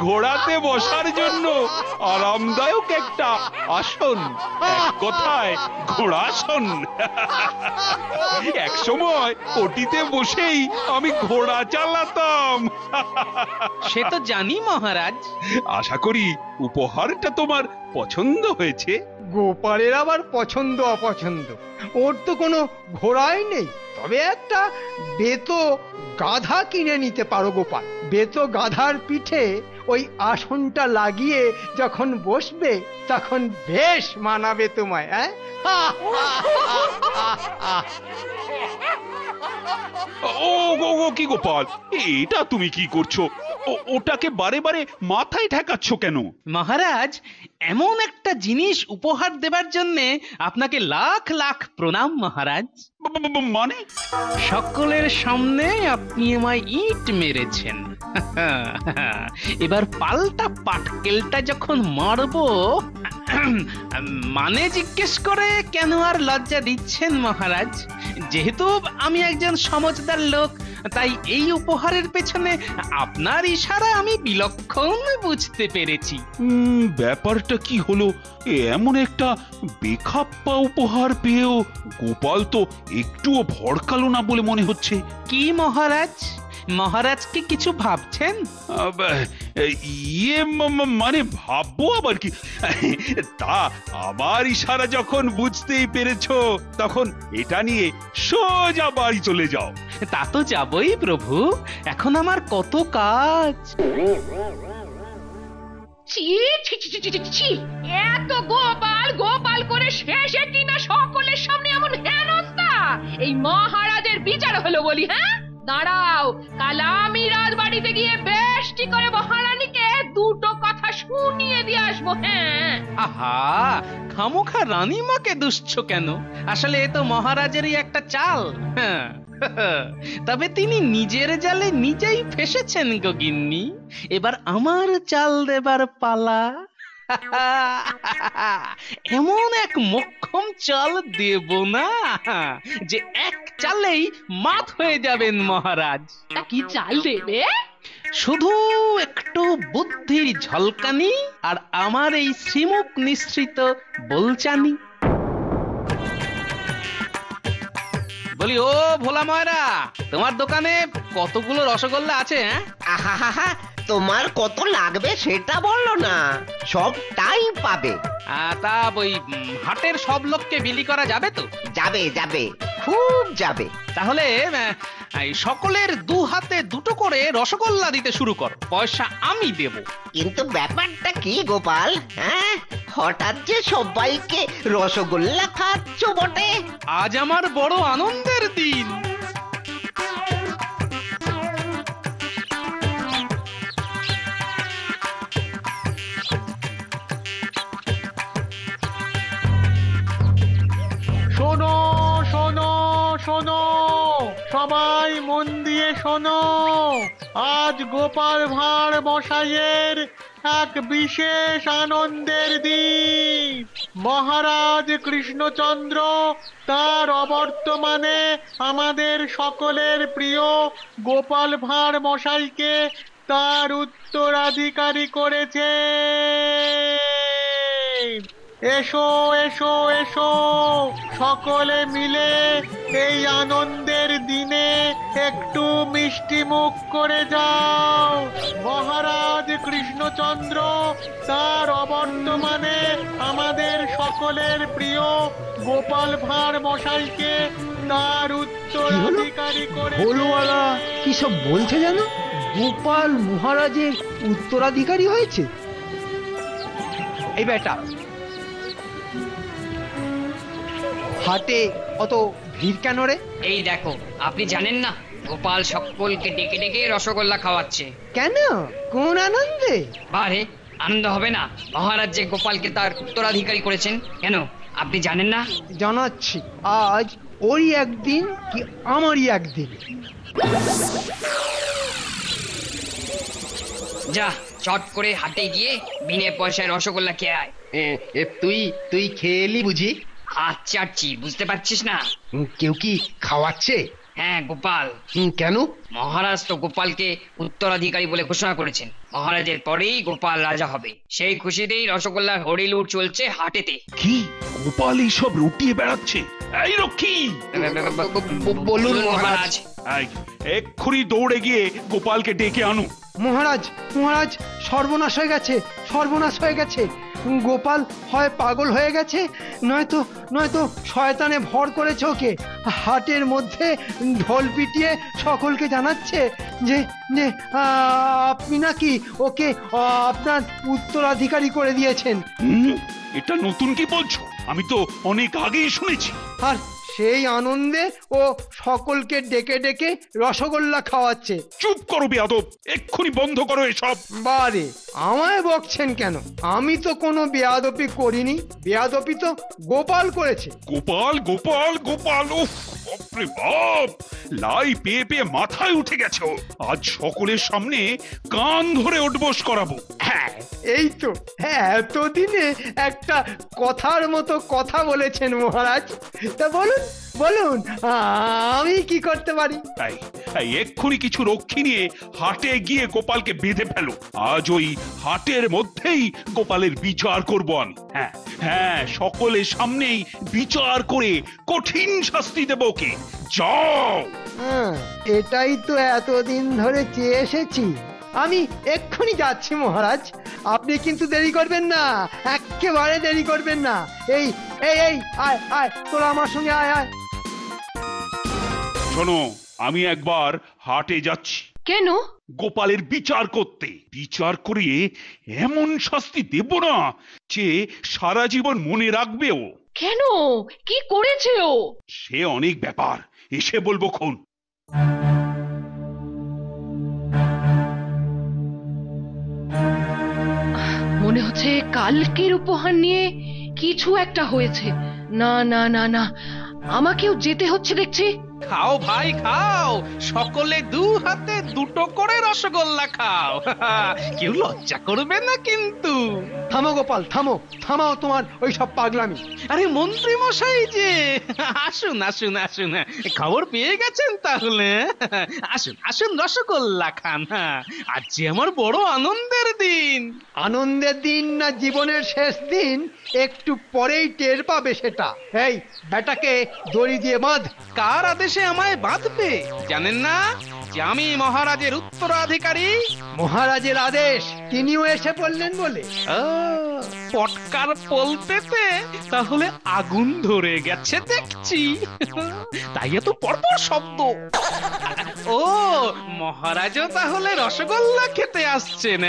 ঘোড়াতে বসার জন্য আরামদায়ক একটা আসন, এক কথায় ঘোড়াসন। এক সময় ওটিতে বসেই আমি ঘোড়া চালাতাম। সে তো জানি মহারাজ। আশা করি উপহারটা তোমার পছন্দ হয়েছে। গোপালের আবার পছন্দ অপছন্দ? ওর তো কোনো ঘোড়াই নেই, তবে একটা বেতো গাধা কিনে নিতে পারো গোপাল। বেতো গাধার পিঠে ওই আসনটা লাগিয়ে যখন বসবে তখন বেশ মানাবে তোমায়। ও গো গো, কি গোপাল, এটা তুমি কি করছো? ওটাকে বারে বারে মাথায় ঠেকাচ্ছ কেন? মহারাজ, এমন একটা জিনিস উপহার দেবার জন্যে আপনাকে লাখ লাখ প্রণাম মহারাজ। মানে? সকলের সামনে আপনি আমায় ইট মেরেছেন, এবার পাল্টা পাটকেলটা যখন মারবো, মানে জিজ্ঞেস করে কেন আর লজ্জা দিচ্ছেন মহারাজ? যেহেতু আমি একজন সমজদার লোক, তাই এই উপহারের পেছনে আপনার ইশারা আমি বিলক্ষণ বুঝতে পেরেছি। ব্যাপারটা কি হলো? এমন একটা বেখাপ্পা উপহার পেয়েও গোপাল তো একটুও ভড়কালো না বলে মনে হচ্ছে। কি মহারাজ, মহারাজ কি কিছু ভাবছেন? ইয়ে মানে ভাববো আবার কি? তা আমার ইশারা যখন বুঝতেই পেরেছো, তখন এটা নিয়ে সোজা বাড়ি চলে যাও। তা তো যাবই প্রভু, এখন আমার কত কাজ। ছি ছি ছি ছি ছি ছি, এত গোপাল গোপাল করে শেষে কিনা সকলের সামনে এমন হেনস্থা! এই মহারাজের বিচার হলো বলি? হ্যাঁ, দাঁড়াও, কাল আমি রাজবাড়িতে গিয়ে বেশটি করে মহারানীকে দুটো কথা শুনিয়ে দিয়ে আসবো। হ্যাঁ। আহা, খামোখা রানীমাকে দুষছ কেন? আসলে এ তো মহারাজেরই একটা চাল। হ্যাঁ, তবে তিনি নিজের জালে নিজেই ফেসেছেন গো গিন্নি। এবার আমার চাল দেবার পালা। এমন এক মোক্ষম চাল দেব না যে এক চালেই মাত হয়ে যাবেন মহারাজ। কি চাল দেবে? শুধু একটু বুদ্ধির ঝলকানি আর আমার এই শ্রীমুখ নিঃসৃত বলচানি। বলি, ও ভোলা ময়রা, তোমার দোকানে কতগুলো রসগোল্লা আছে? আহা, তোমার কত লাগবে সেটা বললো না, সবটাই পাবে। তা ওই হাটের সব লোককে বিলি করা যাবে তো? যাবে যাবে, খুব যাবে। তাহলে সকলের 2 হাতে 2টো করে রসগোল্লা দিতে শুরু কর, পয়সা আমি দেব। কিন্তু ব্যাপারটা কি গোপাল, হ্যাঁ, হঠাৎ যে সবাইকে রসগোল্লা খাচ্ছ বটে? আজ আমার বড় আনন্দের দিন। শোনো শোনো শোনো, সবাই মন দিয়ে শোনো। আজ গোপাল ভাঁড় মশাইয়ের এক বিশেষ আনন্দের দিন। মহারাজ কৃষ্ণচন্দ্র তার অবর্তমানে আমাদের সকলের প্রিয় গোপাল ভাঁড় মশাইকে তার উত্তরাধিকারী করেছে। এসো এসো এসো, সকলে মিলে এই আনন্দের দিনে একটু মিষ্টি মুখ করে যাও। মহারাজ কৃষ্ণচন্দ্র তার অবর্তমানে আমাদের সকলের প্রিয় গোপাল ভাঁড় মশাইকে তার উত্তরাধিকারী করে ভোলওয়ালা কি সব বলছে জানো? গোপাল মহারাজের উত্তরাধিকারী হয়েছে? এই বেটা, হাটে অত ভিড় কেন রে? এই দেখো, আপনি জানেন না গোপাল সকলকে ডেকে ডেকে রসগোল্লা খাওয়াচ্ছে। কেন? কোন আনন্দে? বারে আনন্দ হবে না? মহারাজ যে গোপালকে তার উত্তরাধিকারী করেছেন। কেন আপনি জানেন না? জানাচ্ছি, আজ ওরই একদিন কি আমারই একদিন। যা চট করে হাটে গিয়ে বিনে পয়সায় রসগোল্লা খেয়ে আয়। তুই খেয়ে এলি বুঝি? হাত চাটছি, বুঝতে পারছিস না? কেউ কি খাওয়াচ্ছে? হ্যাঁ, গোপাল। কেন? মহারাজ তো গোপালকে উত্তরাধিকারী বলে ঘোষণা করেছেন। মহারাজের পরেই গোপাল রাজা হবে। সেই খুশিতেই রসগোল্লার হরিলুট চলছে হাটেতে। কি গোপাল এইসব রুটিয়ে বেড়াচ্ছে? এই রক্ষী, বলুন মহারাজ। এক্ষুনি দৌড়ে গিয়ে গোপালকে ডেকে আনো। মহারাজ, মহারাজ, সর্বনাশ হয়ে গেছে, সর্বনাশ হয়ে গেছে। গোপাল হয় পাগল হয়ে গেছে, নয়তো শয়তানে ভর করেছে ওকে। হাটের মধ্যে ঢোল পিটিয়ে সকলকে জানাচ্ছে যে আপনি নাকি ওকে আপনার উত্তরাধিকারী করে দিয়েছেন। এটা নতুন কি বলছো? আমি তো অনেক আগেই শুনেছি। আর সেই আনন্দে ও সকলকে ডেকে ডেকে রসগোল্লা খাওয়াচ্ছে। চুপ করো বেয়াদব, এক্ষুনি বন্ধ করো এসব। বারে, আমায় বকছেন কেন? আমি তো কোনো বেয়াদপি করিনি। বেয়াদপি তো গোপাল করেছে। গোপাল গোপাল গোপাল, উফ বাপরে বাপ, লাই পেয়ে পেয়ে মাথায় উঠে গেছে। আজ সকলের সামনে কান ধরে উঠবোস করাবো। হ্যাঁ, এই তো এতদিনে একটা কথার মতো কথা বলেছেন মহারাজ। তা বলুন বলুন, আমি কি করতে পারি? এক্ষুনি কিছু রক্ষী নিয়ে হাটে গিয়ে গোপালকে বেঁধে ফেলো। আজ ওই হাটের মধ্যেই গোপালের বিচার করব আমি। হ্যাঁ, সকলের সামনেই বিচার করে কঠিন শাস্তি দেব ওকে। যাও। এটাই তো এতদিন ধরে চেয়ে এসেছি। আমি এক্ষুনি যাচ্ছি মহারাজ, আপনি কিন্তু দেরি করবেন না, একেবারে দেরি করবেন না। এই এই এই আয় আয়, তোরা আমার সঙ্গে আয় আয়। শোনো, আমি একবার হাটে যাচ্ছি। কেন? গোপালের বিচার করতে। বিচার করিয়ে এমন শাস্তি দেব না যে সারা জীবন মনে রাখবে ও। কেন? কি করেছে ও? সে অনেক ব্যাপার, এসে বলবো খন। মনে হচ্ছে কালকের উপহার নিয়ে কিছু একটা হয়েছে। না না না না, আমাকেও যেতে হচ্ছে দেখছি। খাও ভাই খাও, সকলে দু হাতে দুটো করে রসগোল্লা খাও। কেউ লজ্জা করবে না কিন্তু। থামো গোপাল, থামো, থামাও তোমার ওই সব পাগলামি। আরে মন্ত্রী মশাই যে, আসুন আসুন আসুন, খবর পেয়ে গেছেন তাহলে? আসুন আসুন, রসগোল্লা খান। আজ যে আমার বড় আনন্দের দিন। আনন্দের দিন না জীবনের শেষ দিন, একটু পরেই টের পাবে সেটা। এই বেটাকে দড়ি দিয়ে বাঁধ। কার আদেশে আমায় বাঁধবে জানেন না? যে আমি মহারাজের উত্তরাধিকারী। মহারাজের আদেশ, তিনিও এসে পড়লেন বলে। পটকার পলতেতে তাহলে আগুন ধরে গেছে দেখছি, তাই এত পরপর শব্দ। ও মহারাজও তাহলে রসগোল্লা খেতে আসছেন?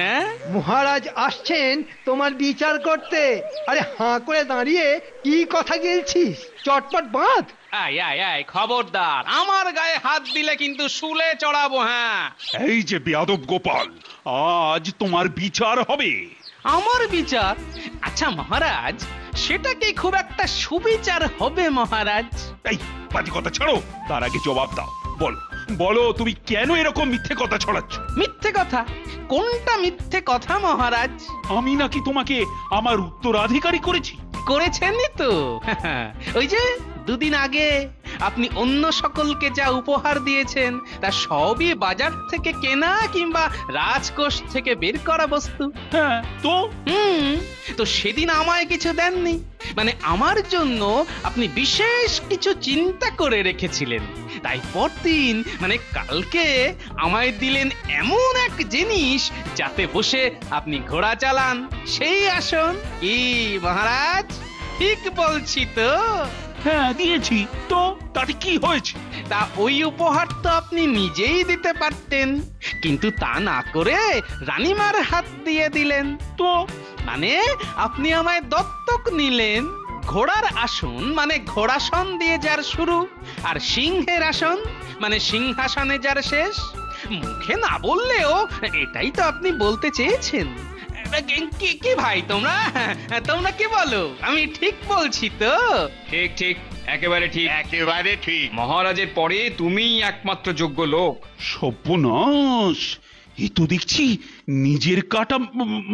মহারাজ আসছেন তোমার বিচার করতে। আরে হাঁ করে দাঁড়িয়ে কি কথা গেলছিস? চটপট বাঁধ। আয় আয় আয়, খবরদার, আমার গায়ে হাত দিলে কিন্তু শুলে চড়াবো। হ্যাঁ, এই যে বেয়াদব গোপাল, আজ তোমার বিচার হবে। আমার বিচার? আচ্ছা মহারাজ, সেটা কি খুব একটা সুবিচার হবে মহারাজ? এই বাজে কথা ছাড়ো, তার আগে জবাব দাও। বলো তুমি কেন এরকম মিথ্যে কথা ছড়াচ্ছ? মিথ্যে কথা? কোনটা মিথ্যে কথা মহারাজ? আমি নাকি তোমাকে আমার উত্তরাধিকারী করেছি? করেছেনই তো। ওই যে দুদিন আগে আপনি অন্য সকলকে যা উপহার দিয়েছেন তা সবই বাজার থেকে কেনা কিংবা রাজকোষ থেকে বের করা বস্তু। হ্যাঁ তো তো সেদিন আমায় কিছু দেননি, মানে আমার জন্য আপনি বিশেষ কিছু চিন্তা করে রেখেছিলেন। তাই পরদিন মানে কালকে আমায় দিলেন এমন এক জিনিস যাতে বসে আপনি ঘোড়া চালান, সেই আসন। কি মহারাজ, ঠিক বলছি তো? হ্যাঁ দিয়েছি তো, তাতে কি হয়েছে? তা ওই উপহার তো আপনি নিজেই দিতে পারতেন, কিন্তু তা না করে রানীমার হাত দিয়ে দিলেন। তো মানে আপনি আমায় দত্তক নিলেন। ঘোড়ার আসন মানে ঘোড়াসন দিয়ে যার শুরু, আর সিংহের আসন মানে সিংহাসনে যার শেষ। মুখে না বললেও এটাই তো আপনি বলতে চেয়েছেন। কি ভাই তোমরা তোমরা কি বলো? আমি ঠিক বলছি তো? ঠিক ঠিক, একেবারে ঠিক, একেবারে ঠিক। মহারাজের পরে তুমিই একমাত্র যোগ্য লোক। সর্বনাশ, এ তো দেখছি নিজের কাটা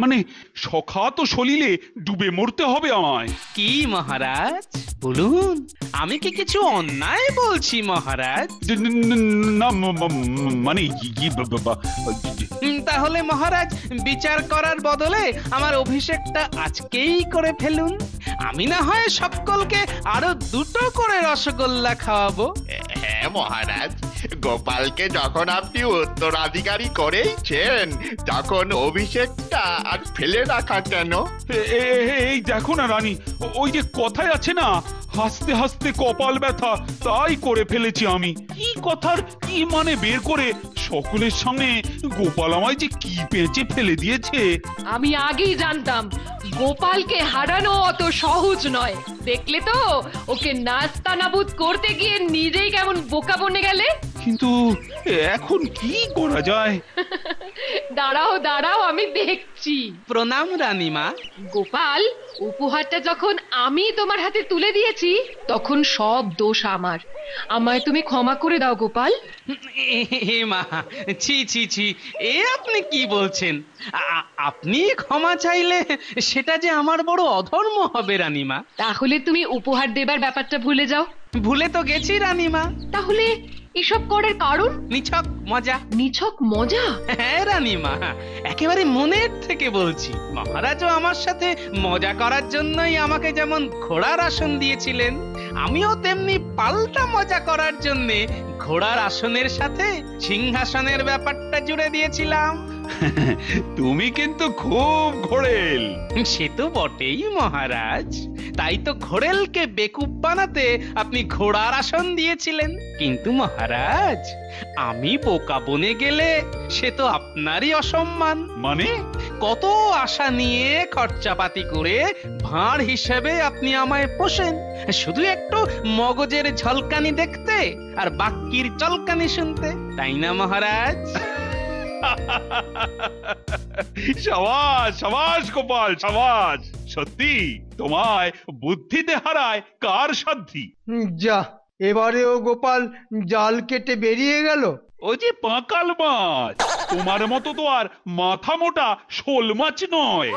মানে সখাত সলিলে ডুবে মরতে হবে আমায়। কি মহারাজ বলুন, আমি কি কিছু অন্যায় বলছি মহারাজ? না মানে তাহলে মহারাজ বিচার করার বদলে আমার অভিষেকটা আজকেই করে ফেলুন। আমি না হয় সকলকে আরো 2টো করে রসগোল্লা খাওয়াবো। হ্যাঁ মহারাজ, গোপালকে যখন আপনি উত্তরাধিকারী করেইছেন তখন অভিষেকটা আর ফেলে রাখা কেন? এই দেখো না রানী, ওই যে কথায় আছে না, হাসতে হাসতে কপাল ব্যথা, তাই করে ফেলেছি আমি। কি কথার কি মানে বের করে সকলের সামনে গোপাল আমায় যে কি পেঁচে ফেলে দিয়েছে। আমি আগেই জানতাম গোপালকে হারানো অত সহজ নয়। দেখলে তো ওকে নাস্তানাবুদ করতে গিয়ে নিজেই কেমন বোকা বনে গেলে। কিন্তু এখন কি করা যায়? দাঁড়াও দাঁড়াও, আমি দেখছি। প্রণাম রানীমা। গোপাল, উপহারটা যখন আমি তোমার হাতে তুলে দিয়েছি তখন সব দোষ আমার। আমায় তুমি ক্ষমা করে দাও গোপাল। হে মা, ছি ছি ছি, এ আপনি কি বলছেন? আপনি ক্ষমা চাইলে সেটা যে আমার বড় অধর্ম হবে রানীমা। তাহলে তুমি উপহার দেবার ব্যাপারটা ভুলে যাও। ভুলে তো গেছি রানীমা। তাহলে এসব করার কারণ? নিছক মজা। নিছক মজা? হ্যাঁ রানীমা, একেবারে মনের থেকে বলছি। মহারাজও আমার সাথে মজা করার জন্যই আমাকে যেমন ঘোড়ার আসন দিয়েছিলেন, আমিও তেমনি পাল্টা মজা করার জন্য ঘোড়ার আসনের সাথে সিংহাসনের ব্যাপারটা জুড়ে দিয়েছিলাম। তুমি কিন্তু খুব ঘোড়েল। সে তো বটেই মহারাজ, তাই তো ঘোড়েলকে বেকুব বানাতে আপনি ঘোড়ার আসন দিয়েছিলেন। কিন্তু মহারাজ, আমি বোকা বনে গেলে সে তো আপনারই অসম্মান। মানে? কত আশা নিয়ে খরচাপাতি করে ভাঁড় হিসেবে আপনি আমায় পোষেন, শুধু একটু মগজের ঝলকানি দেখতে আর বাক্যির চলকানি শুনতে, তাই না মহারাজ? সাবাস সাবাস গোপাল, সাবাস। সত্যি তোমায় বুদ্ধিতে হারায় কার সাধ্যি। যা, এবারেও গোপাল জাল কেটে বেরিয়ে গেল। ও যে পাঁকাল মাছ, তোমার মতো তো আর মাথা মোটা শোল মাছ নয়।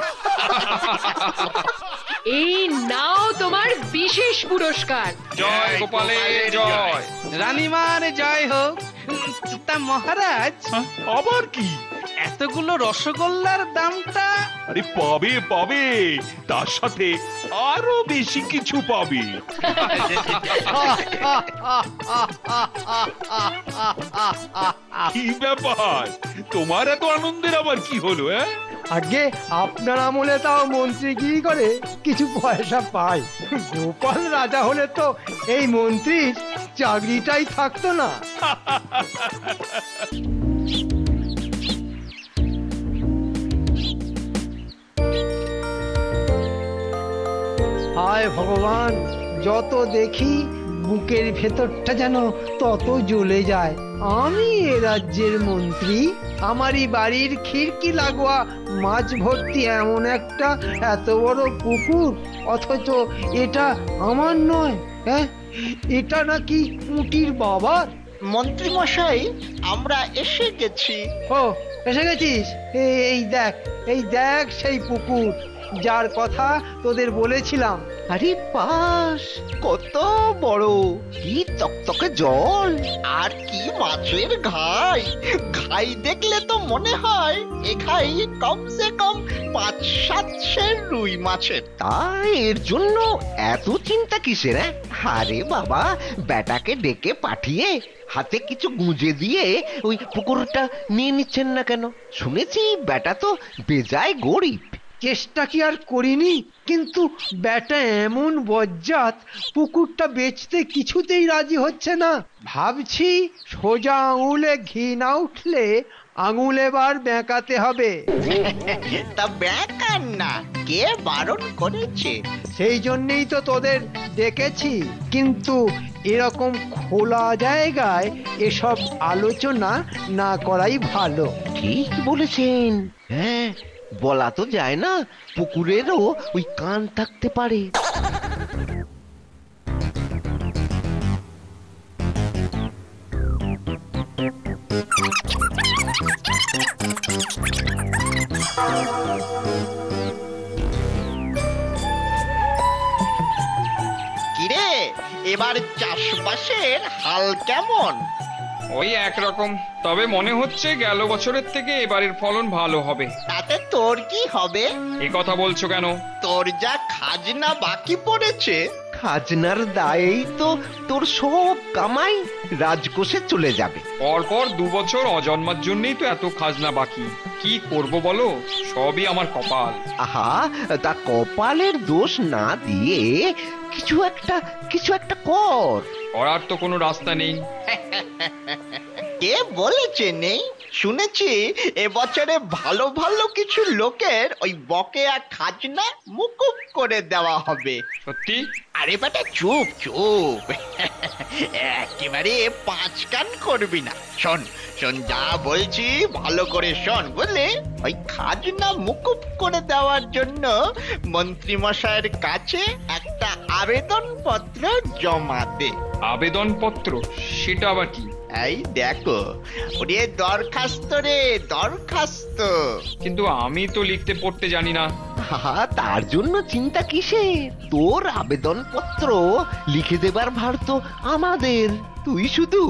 এই নাও তোমার বিশেষ পুরস্কার। জয় গোপালের জয়। রানীমার জয় হোক। তা মহারাজ, আবার কি? এতগুলো রসগোল্লার দামটা? আরে পাবে পাবে, তার সাথে আরো বেশি কিছু পাবে। কি ব্যাপার, তোমার এত আনন্দের আবার কি হলো? আগে আপনার আমলে তাও মন্ত্রীগিরি করে কিছু পয়সা পাই। গোপাল রাজা হলে তো এই মন্ত্রীর চাকরিটাই থাকতো না। হায় ভগবান, যত দেখি বুকের ভেতরটা যেন তত জ্বলে যায়। আমি এ রাজ্যের মন্ত্রী, আমারই বাড়ির খিড়কি লাগোয়া মাছ ভর্তি এমন একটা এত বড় পুকুর, অথচ এটা আমার নয়। হ্যাঁ, এটা নাকি পুঁটির বাবার। মন্ত্রী মশাই, আমরা এসে গেছি। ও, এসে গেছিস? এই দেখ সেই পুকুর যার কথা তোদের বলেছিলাম। আরে পাস কত বড়, কি চকচকে জল, আর কি মাছের ঘাই। ঘাই দেখলে তো মনে হয় এ ঘাই কমসে কম 5-7 সের রুই মাছের। তাই এর জন্য এত চিন্তা কিসের? আরে বাবা, বেটাকে ডেকে পাঠিয়ে হাতে কিছু গুঁজে দিয়ে ওই পুকুরটা নিয়ে নিচ্ছেন না কেন? শুনেছি বেটা তো বেজায় গরিব। চেষ্টা কি আর করিনি, কিন্তু ব্যাটা এমন বজ্জাত, পুকুরটা বেচতে কিছুতেই রাজি হচ্ছে না। ভাবছি সোজা আঙুলে ঘি না উঠলে আঙুল এবার বেঁকাতে হবে। তা বেঁকান না, কে বারণ করেছে? সেই জন্যই তো তোদের ডেকেছি, কিন্তু এরকম খোলা জায়গায় এসব আলোচনা না করাই ভালো। ঠিক বলেছেন। হ্যাঁ, বলা তো যায় না, পুকুরেরও ওই কান থাকতে পারে। কিরে, এবার চাষবাসের হাল কেমন? ওই একরকম, তবে মনে হচ্ছে গেল বছরের থেকে এবারের ফলন ভালো হবে। তাতে তোর কি হবে? এ কথা বলছো কেন? তোর যা খাজনা বাকি পড়েছে, খাজনার দায়েই তো তোর সব কামাই রাজকোষে চলে যাবে। পরপর 2 বছর অজন্মার জন্যই তো এত খাজনা বাকি। কি করব বলো, সবই আমার কপাল। আহা, তা কপালের দোষ না দিয়ে কিছু একটা করার তো কোনো রাস্তা নেই। কে বলেছে নেই? শুনেছি এবছরে ভালো ভালো কিছু লোকের ওই বকেয়া খাজনা মুকুব করে দেওয়া হবে। সত্যি? আরে বেটা চুপ চুপ, একেবারে 5 কান করবি না। শোন শোন, যা বলছি ভালো করে শোন, বুঝলি? ওই খাজনা মুকুব করে দেওয়ার জন্য মন্ত্রী মশাইয়ের কাছে একটা আবেদনপত্র জমা দে। আবেদনপত্র? সেটা আবার কি? এই দেখো, ওরে দরখাস্ত রে, দরখাস্ত। কিন্তু আমি তো লিখতে পড়তে জানি না। তার জন্য চিন্তা কিসে? তোর আবেদনপত্র লিখে দেবার ভার তো আমাদের। তুই শুধু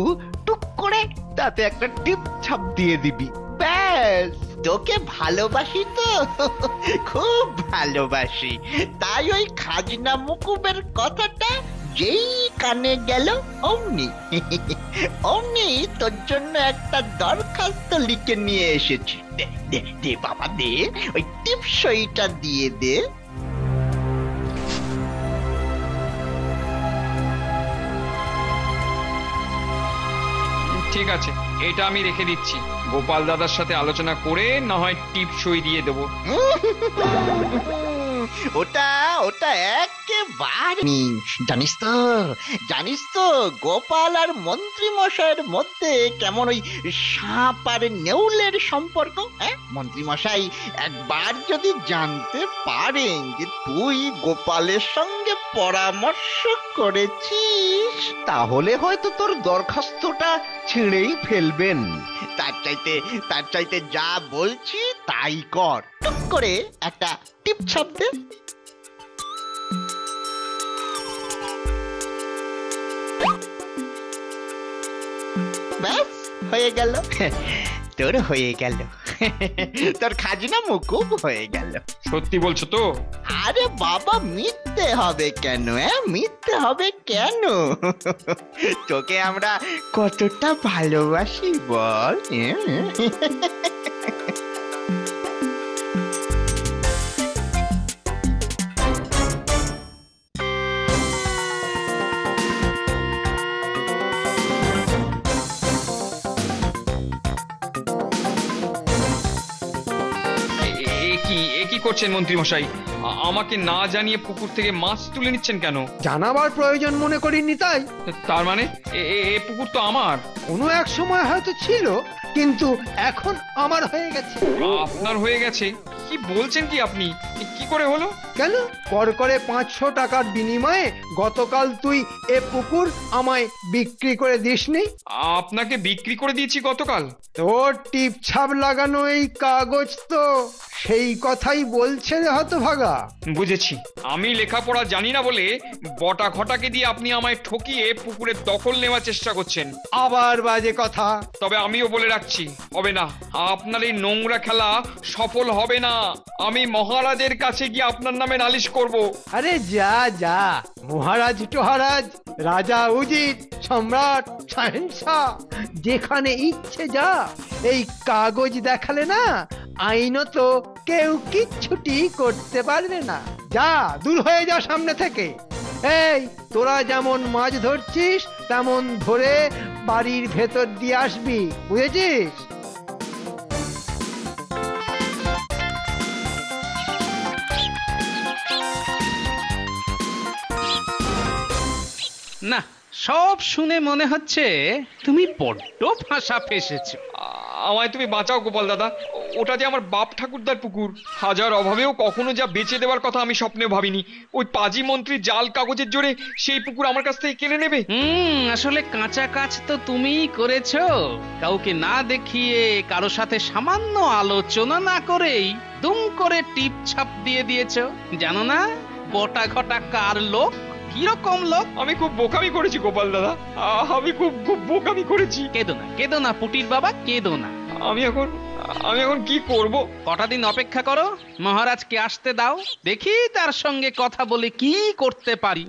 টুক করে তাতে একটা টিপ ছাপ দিয়ে দিবি, ব্যাস। তোকে ভালোবাসি তো, খুব ভালোবাসি, তাই ওই খাজনা মুকুবের কথাটা যেই কানে গেল অমনি তোর জন্য একটা দরখাস্ত লিখে নিয়ে এসেছি। দে বাবা দে, ওই টিপসইটা দিয়ে দে। ঠিক আছে, এটা আমি রেখে দিচ্ছি। গোপাল দাদার সাথে আলোচনা করে না হয় টিপসই দিয়ে দেবো। ওটা একেবারে জানিস তো গোপাল আর মন্ত্রী মশাইয়ের মধ্যে কেমন ওই সাপ আর নেউলের সম্পর্ক। মন্ত্রী মশাই একবার যদি জানতে পারেন যে তুই গোপালের সঙ্গে পরামর্শ করেছিস, তাহলে হয়তো তোর দরখাস্তটা ছিঁড়েই ফেলবেন। তার চাইতে যা বলছি তাই কর, টুক করে একটা টিপ ছাপ দে। ব্যাস, হয়ে গেল, তোর হয়ে গেল, তোর খাজনা মুকুব হয়ে গেল। সত্যি বলছো তো? আরে বাবা, মিথ্যে হবে কেন? মিথ্যে হবে কেন? তোকে আমরা কতটা ভালোবাসি বল। কি করছেন মন্ত্রী মশাই? আমাকে না জানিয়ে পুকুর থেকে মাছ তুলে নিচ্ছেন কেন? জানাবার প্রয়োজন মনে করিনি তাই। তার মানে এ পুকুর তো আমার? কোনো এক সময় হয়তো ছিল, কিন্তু এখন আমার হয়ে গেছে। আপনার হয়ে গেছে? কি বলছেন কি আপনি? কি করে হলো? কেন, করে 500 টাকার বিনিময়ে গতকাল তুই এ পুকুর আমায় বিক্রি করে দিসনি? আপনাকে বিক্রি করে দিয়েছি গতকাল? তোর টিপ ছাপ লাগানো এই কাগজ তো সেই কথাই বলছে রে হতভাগা। বুঝেছি, আমি লেখাপড়া জানি না বলে বটা ঘটাকে দিয়ে আপনি আমায় ঠকিয়ে পুকুরের দখল নেওয়ার চেষ্টা করছেন। আবার বাজে কথা। তবে আমিও বলে রাখছি, হবে না, আপনার এই নোংরা খেলা সফল হবে না। আমি মহারাজের কাছে গিয়ে আপনার নামে নালিশ করব। আরে যা যা, মহারাজ টহারাজ, রাজা উজির, সম্রাট, শাহেনশাহ, যেখানে ইচ্ছে যা। এই কাগজ দেখালে না আইনত কেউ কিচ্ছুটি করতে পারবে না। যা, দূর হয়ে যা সামনে থেকে। এই তোরা যেমন মাছ ধরছিস তেমন ধরে বাড়ির ভেতর দিয়ে আসবি, বুঝেছিস? না, সব শুনে মনে হচ্ছে তুমি বড্ড ফাঁসা ফেসেছো। আমায় তুমি বাঁচাও গোপাল দাদা, ওটা যে আমার বাপ ঠাকুরদার পুকুর। হাজার অভাবেও কখনো যা বেঁচে দেওয়ার কথা আমি স্বপ্নে ভাবিনি। ওই পাজি মন্ত্রী জাল কাগজের জোরে সেই পুকুর আমার কাছ থেকে কেড়ে নেবে। আসলে কাঁচা কাজ তো তুমিই করেছো। কাউকে না দেখিয়ে, কারো সাথে সামান্য আলোচনা না করেই দুম করে টিপ ছাপ দিয়ে দিয়েছো। জানো না বটা ঘটা কার লোক, কিরকম লোক? আমি খুব বোকামি করেছি গোপাল দাদা, আমি খুব বোকামি করেছি। কেঁদো না পুটির বাবা, কেঁদো না। আমি এখন কি করব? কটা দিন অপেক্ষা করো, মহারাজকে আসতে দাও, দেখি তার সঙ্গে কথা বলে কি করতে পারি।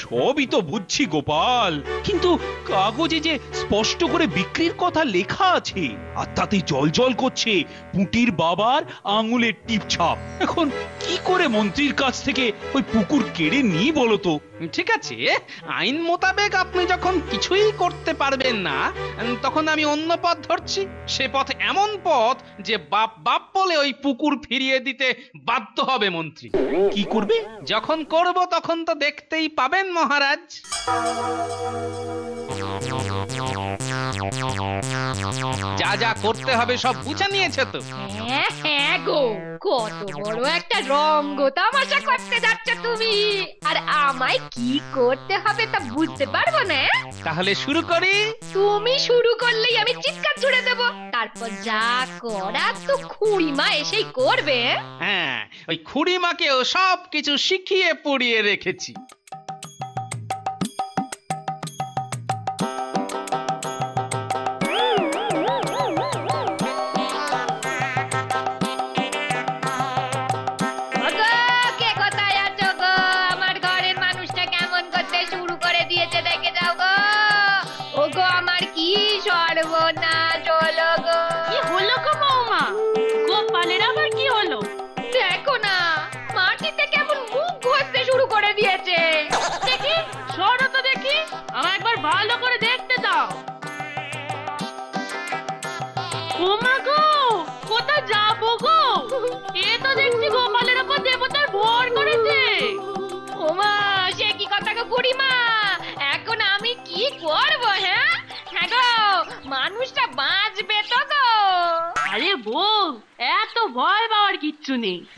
সবই তো বুঝছি গোপাল, কিন্তু কাগজে যে স্পষ্ট করে বিক্রির কথা লেখা আছে, আর তাতে জল করছে পুটির বাবার আঙুলের টিপছাপ। এখন কি করে মন্ত্রীর কাছ থেকে ওই পুকুর কেড়ে নিই বলো তো? ঠিক আছে, আইন মোতাবেক আপনি যখন কিছুই করতে পারবেন না, তখন আমি অন্য পথ ধরছি। সে পথ এমন পথ যে বাপ বাপ বলে ওই পুকুর ফিরিয়ে দিতে বাধ্য হবে মন্ত্রী। কি করবে? যখন করব তখন তো দেখতেই পাবেন মহারাজ। যা যা করতে হবে সব বুঝে নিয়েছে তো? হ্যাঁ গো, কত বড় একটা রঙ্গ তামাশা করতে যাচ্ছ তুমি, আর আমায় কি করতে হবে তা বুঝতে পারবো না। তাহলে শুরু করি। তুমি শুরু করলেই আমি চিৎকার ছুড়ে দেব, তারপর যা করার তো খুড়িমা এসেই করবে। হ্যাঁ, ওই খুড়িমাকেও সব কিছু শিখিয়ে পড়িয়ে রেখেছি।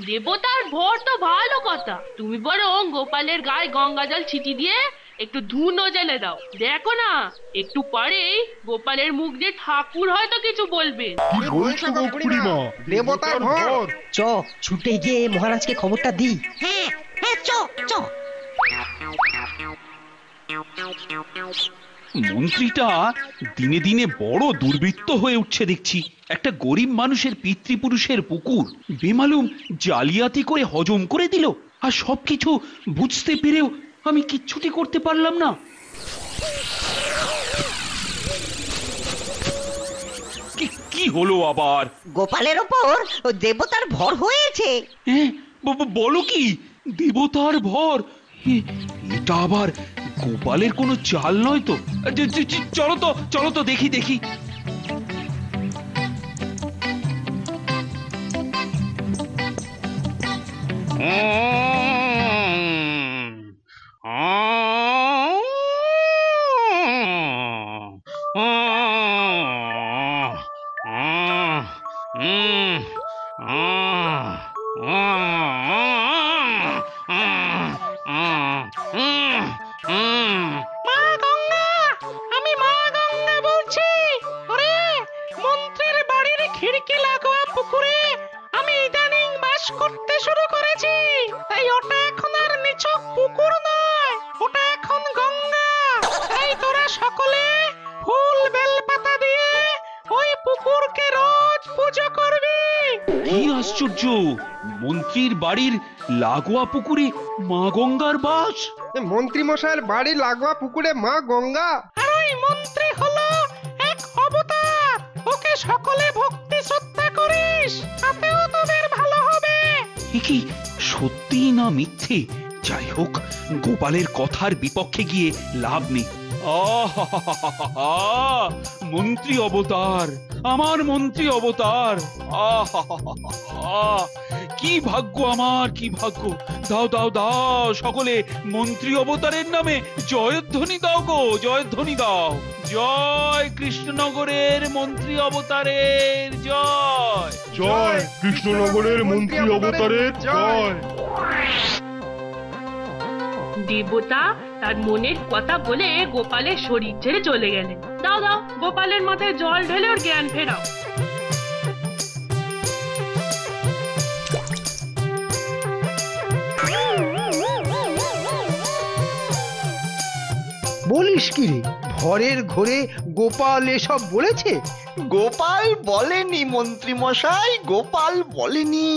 দেবতার ভোর তো ভালো কথা, তুমি বরং গোপালের গায়ে গঙ্গা জল ছিটি দিয়ে একটু ধুনো জ্বেলে দাও। দেখো না, একটু পরেই গোপালের মুখ দিয়ে ঠাকুর হয়তো কিছু বলবে। কি বলছো গো খুড়িমা? দেবতার ভোর। চ, ছুটে গিয়ে মহারাজকে খবরটা দি। হ্যাঁ হ্যাঁ, চ চ। মন্ত্রীটা দিনে দিনে বড় দুর্বৃত্ত হয়ে উঠছে দেখছি। একটা গরিব মানুষের পিতৃপুরুষের পুকুর বেমালুম জালিয়াতি করে হজম করে দিল, আর সবকিছু বুঝতে পেরেও আমি কিচ্ছুটি করতে পারলাম না। কি হলো আবার? গোপালের ওপর দেবতার ভর হয়েছে। বলো কি? দেবতার ভর? এটা আবার গোপালের কোনো চাল নয় তো? চলো তো দেখি। মা গঙ্গা, করতে শুরু করেছি। তাই ওটা এখন আর নিছক পুকুর নয়, ওটা এখন গঙ্গা। তাই তোরা সকলে ফুল বেলপাতা দিয়ে ওই পুকুরকে রোজ পুজো করবি। কি আশ্চর্য! মন্ত্রীর বাড়ির লাগোয়া পুকুরে মা গঙ্গার বাস। মন্ত্রী মশাইয়ের বাড়ি লাগোয়া পুকুরে মা গঙ্গা। আর ওই মন্ত্রী হলো এক অবতার, ওকে সকলে ভক্তি শ্রদ্ধা করিস, তাতেও তোদের ভালো হবে। এ কি সত্যি না মিথ্যে? যাই হোক, গোপালের কথার বিপক্ষে গিয়ে লাভ নেই। আহা, মন্ত্রী অবতার, আমার মন্ত্রী অবতার। আহা, কি ভাগ্য আমার, কি ভাগ্য! দাও দাও দাও, সকলে মন্ত্রী অবতারের নামে জয়ধ্বনি দাও গো, জয়ধ্বনি দাও। জয় কৃষ্ণনগরের মন্ত্রী অবতারের জয়। জয় কৃষ্ণনগরের মন্ত্রী অবতারের জয়। দেবতা তার মনের কথা বলে গোপালের শরীর ছেড়ে চলে গেলেন। দাও দাও, গোপালের মাথায় জল ঢেলে ওর জ্ঞান ফেরাও। বলিস কি রে, ভরের ঘোরে গোপাল এসব বলেছে? গোপাল বলেনি মন্ত্রী মশাই, গোপাল বলেনি।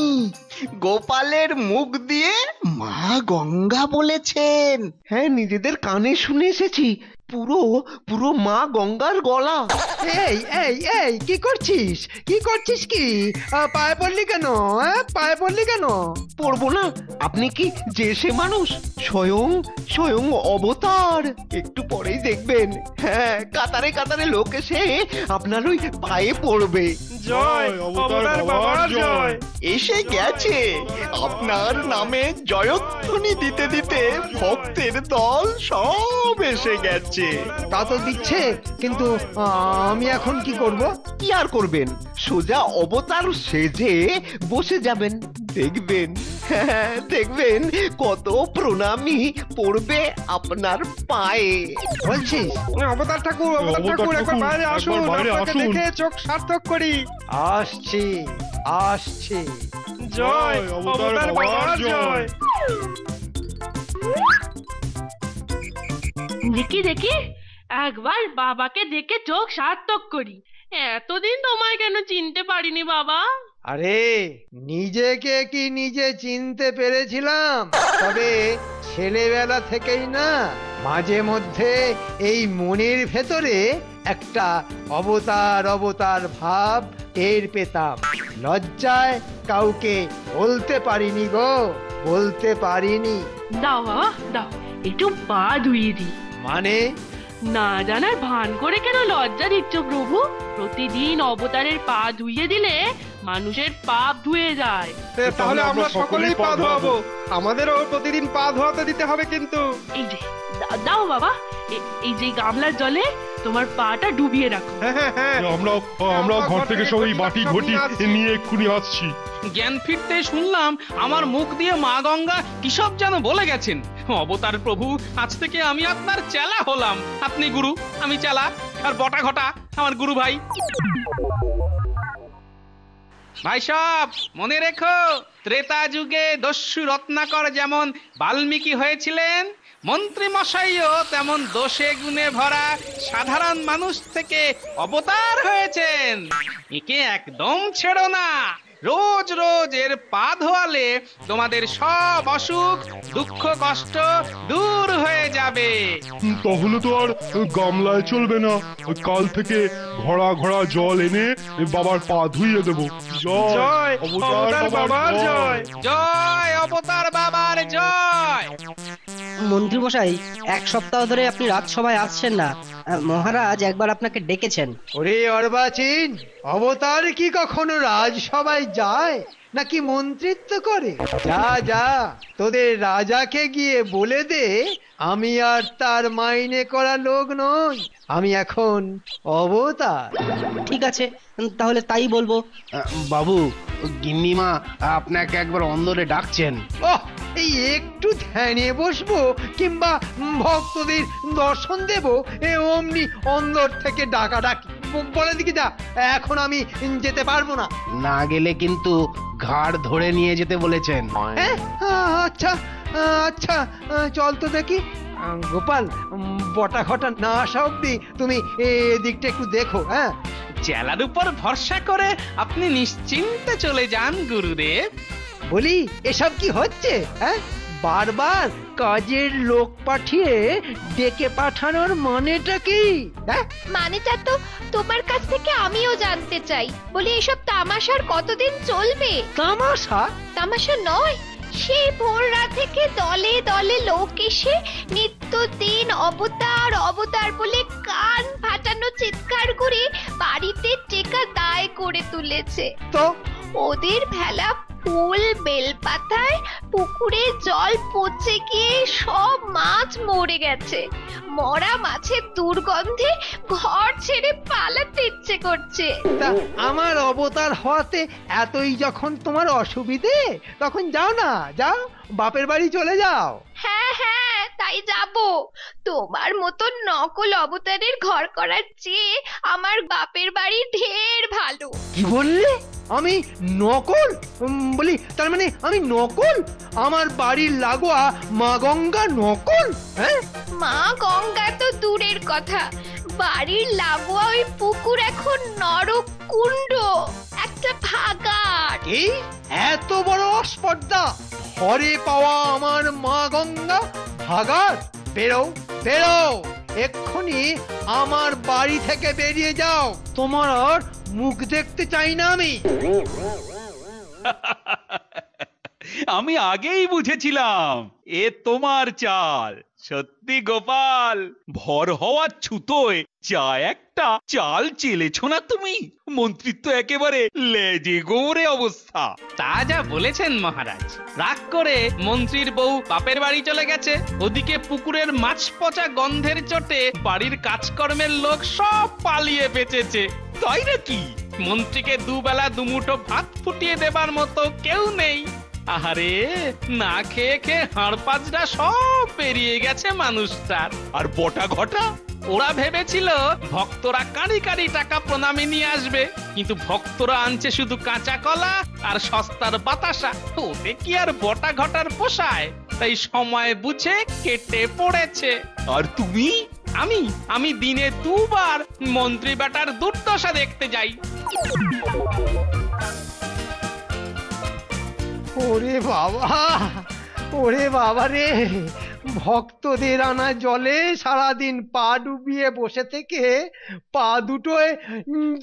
গোপালের মুখ দিয়ে মা গঙ্গা বলেছেন। হ্যাঁ, নিজেদের কানে শুনে এসেছি। পুরো পুরো মা গঙ্গার গলা। এই এই এই কি করছিস, কি করছিস? কি পায়ে পড়লি কেন? পায়ে পড়লি কেন? পড়বো না? আপনি কি যে সে মানুষ? স্বয়ং স্বয়ং অবতার। একটু পরেই দেখবেন, হ্যাঁ, কাতারে কাতারে লোক এসে আপনার ওই পায়ে পড়বে। জয় অবতার বাবার জয়। এসে গেছে, আপনার নামে জয়ধ্বনি দিতে দিতে ভক্তের দল সব এসে গেছে। তা তো দিচ্ছে, কিন্তু আমি এখন কি করব? কি আর করবেন? সোজা অবতার সেজে বসে যাবেন। দেখবেন, হ্যাঁ, দেখবেন কত প্রণামী পড়বে আপনার পায়ে। বলছিস? অবতার ঠাকুর, অবতার ঠাকুর, একবার বাইরে আসুন, আপনাকে দেখে চোখ সার্থক করি। আসছি আসছি। জয় অবতার বাবার জয়। দেখি দেখি, একবার বাবাকে দেখে চোখ সার্থক করি। এতদিন তোমায় কেন চিনতে পারিনি বাবা? আরে, নিজেকে কি নিজে চিনতে পেরেছিলাম, তবে ছেলেবেলা থেকেই না মাঝে মধ্যে এই মনের ভেতরে একটা অবতার অবতার ভাব টের পেতাম। লজ্জায় কাউকে বলতে পারিনি গো, বলতে পারিনি। দাও বাবা দাও, একটু পা ধুইয়ে দিই। মানে? না জানার ভান করে কেন লজ্জা দিচ্ছ প্রভু? প্রতিদিন অবতারের পা ধুইয়ে দিলে মানুষের পাপ ধুয়ে যায়। তাহলে আমরা সকলেই পা ধোয়াবো, আমাদেরও প্রতিদিন পা ধোয়াতে দিতে হবে কিন্তু। এই যে দাও বাবা, এই যে গামলার জলে তোমার পাটা ডুবিয়ে রাখো। আমরাও ঘর থেকে সবাই বাটি ঘটি নিয়ে এক্ষুনি আসছি। জ্ঞান ফিরতে শুনলাম আমার মুখ দিয়ে মা গঙ্গা কিসব যেন বলে গেছেন। অবতার প্রভু, আজ থেকে আমি আপনার চেলা হলাম। আপনি গুরু, আমি চেলা, আর বটা ঘটা আমার গুরু ভাই। ভাই সব মনে রেখো, ত্রেতা যুগে দস্যু রত্নাকর যেমন বাল্মীকি হয়েছিলেন, মন্ত্রী মশাইও তেমন দোষে গুণে ভরা সাধারণ মানুষ থেকে অবতার হয়েছেন। একে একদম ছেড়ো না। রোজ রোজ এর পা ধোয়ালে তোমাদের সব অসুখ দুঃখ কষ্ট দূর হয়ে যাবে। তাহলে তো আর গামলায় চলবে না, কাল থেকে ঘড়া ঘড়া জল এনে বাবার পা ধুইয়ে দেবো। জয় অবতার বাবার জয়। জয় অবতার বাবার জয়। মন্ত্রী মশাই, এক সপ্তাহ ধরে আপনি রাজসভায় আসছেন না। মহারাজ একবার আপনাকে ডেকেছেন। ওরে অর্বাচীন, অবতার কি কখনো রাজসভায় যায় নাকি মন্ত্রিত্ব করে? যা যা, তোদের রাজাকে গিয়ে বলে দে আমি আর তার মাইনে করা লোক নই, আমি এখন অবতার। ঠিক আছে, তাহলে তাই বলবো। বাবু, গিন্নিমা আপনাকে একবার অন্দরে ডাকছেন। ওহ, এই একটু ধ্যানে বসবো কিংবা ভক্তদের দর্শন দেব, অমনি অন্দর থেকে ডাকা ডাকি। বলে দিকে যা, এখন আমি যেতে পারবো না। না গেলে কিন্তু ঘাড় ধরে নিয়ে যেতে বলেছেন। হ্যাঁ, আচ্ছা আচ্ছা, চল তো দেখি। গোপাল, বটা ঘটা না আসা অব্দি তুমি এদিকটা একটু দেখো। হ্যাঁ, চেলার উপর ভরসা করে আপনি নিশ্চিন্তে চলে যান গুরুদেব। বলি এসব কি হচ্ছে? হ্যাঁ, বারবার কাজের লোক পাঠিয়ে ডেকে পাঠানোর মানেটা কি? হ্যাঁ, মানেটা তো তোমার কাছ থেকে আমিও জানতে চাই। বলি এসব তামাশার কতদিন চলবে? তামাশা? তামাশা নয়, সেই ভোর রাত থেকে দলে দলে লোক এসে নিত্যদিন অবতার অবতার বলে কান ফাটানো চিৎকার করে বাড়িতে টেকা দায় করে তুলেছে। তো ওদের ভেলা ফুল বেলপাতায় পুকুরে জল পচে গিয়ে সব মাছ মরে গেছে। মরা মাছের দুর্গন্ধে ঘর ছেড়ে পালাতে ইচ্ছে করছে। তা আমার অবতার হওয়াতে এতই যখন তোমার অসুবিধে, তখন যাও না, যাও বাপের বাড়ি চলে যাও। হ্যাঁ হ্যাঁ, তাই যাব। তোমার মতো নকল অবতারের ঘর করার চেয়ে আমার বাপের বাড়ি ঢের ভালো। কি বললে? আমি নকল? বলি তার মানে আমি নকল? আমার বাড়ির লাগোয়া মা গঙ্গা নকল? হ্যাঁ, মা গঙ্গা তো দূরের কথা, বাড়ির লাগোয়া ওই পুকুর এখন নরক কুণ্ড, একটা ভাগাড়। কি এত বড় অস্পর্ধা! ঘরে পাওয়া আমার মা গঙ্গা ভাগাড়? বেরো বেরো, এক্ষুনি আমার বাড়ি থেকে বেরিয়ে যাও। তোমার আর মুখ দেখতে চাই না আমি। আমি আগেই বুঝেছিলাম এ তোমার চাল। সত্যি গোপাল, ভর হওয়ার ছুতোয় যা একটা চাল চেলেছ না তুমি, মন্ত্রিত্ব একেবারে লেজে গোরে অবস্থা। তা যা বলেছেন মহারাজ। রাগ করে মন্ত্রীর বউ বাপের বাড়ি চলে গেছে, ওদিকে পুকুরের মাছ পচা গন্ধের চোটে বাড়ির কাজকর্মের লোক সব পালিয়ে বেঁচেছে। তাই নাকি? মন্ত্রীকে দুবেলা দুমুঠো ভাত ফুটিয়ে দেবার মতো কেউ নেই। আহারে, না খেয়ে খেয়ে হাড় পাজরা সব বেরিয়ে গেছে মানুষটার। আর বটা ঘটা? ওরা ভেবেছিল ভক্তরা কাঁড়ি কাঁড়ি টাকা প্রণামী নিয়ে আসবে, কিন্তু ভক্তরা আনছে শুধু কাঁচা কলা আর সস্তার বাতাসা। ওতে কি আর বটা ঘটার পোষায়? তাই সময় বুঝে কেটে পড়েছে। আর তুমি? আমি দিনে দুবার মন্ত্রী বেটার দুর্দশা দেখতে যাই। ওরে বাবা, ওরে বাবা রে, ভক্তদের আনা জলে সারাদিন পা ডুবিয়ে বসে থেকে পা দুটোয়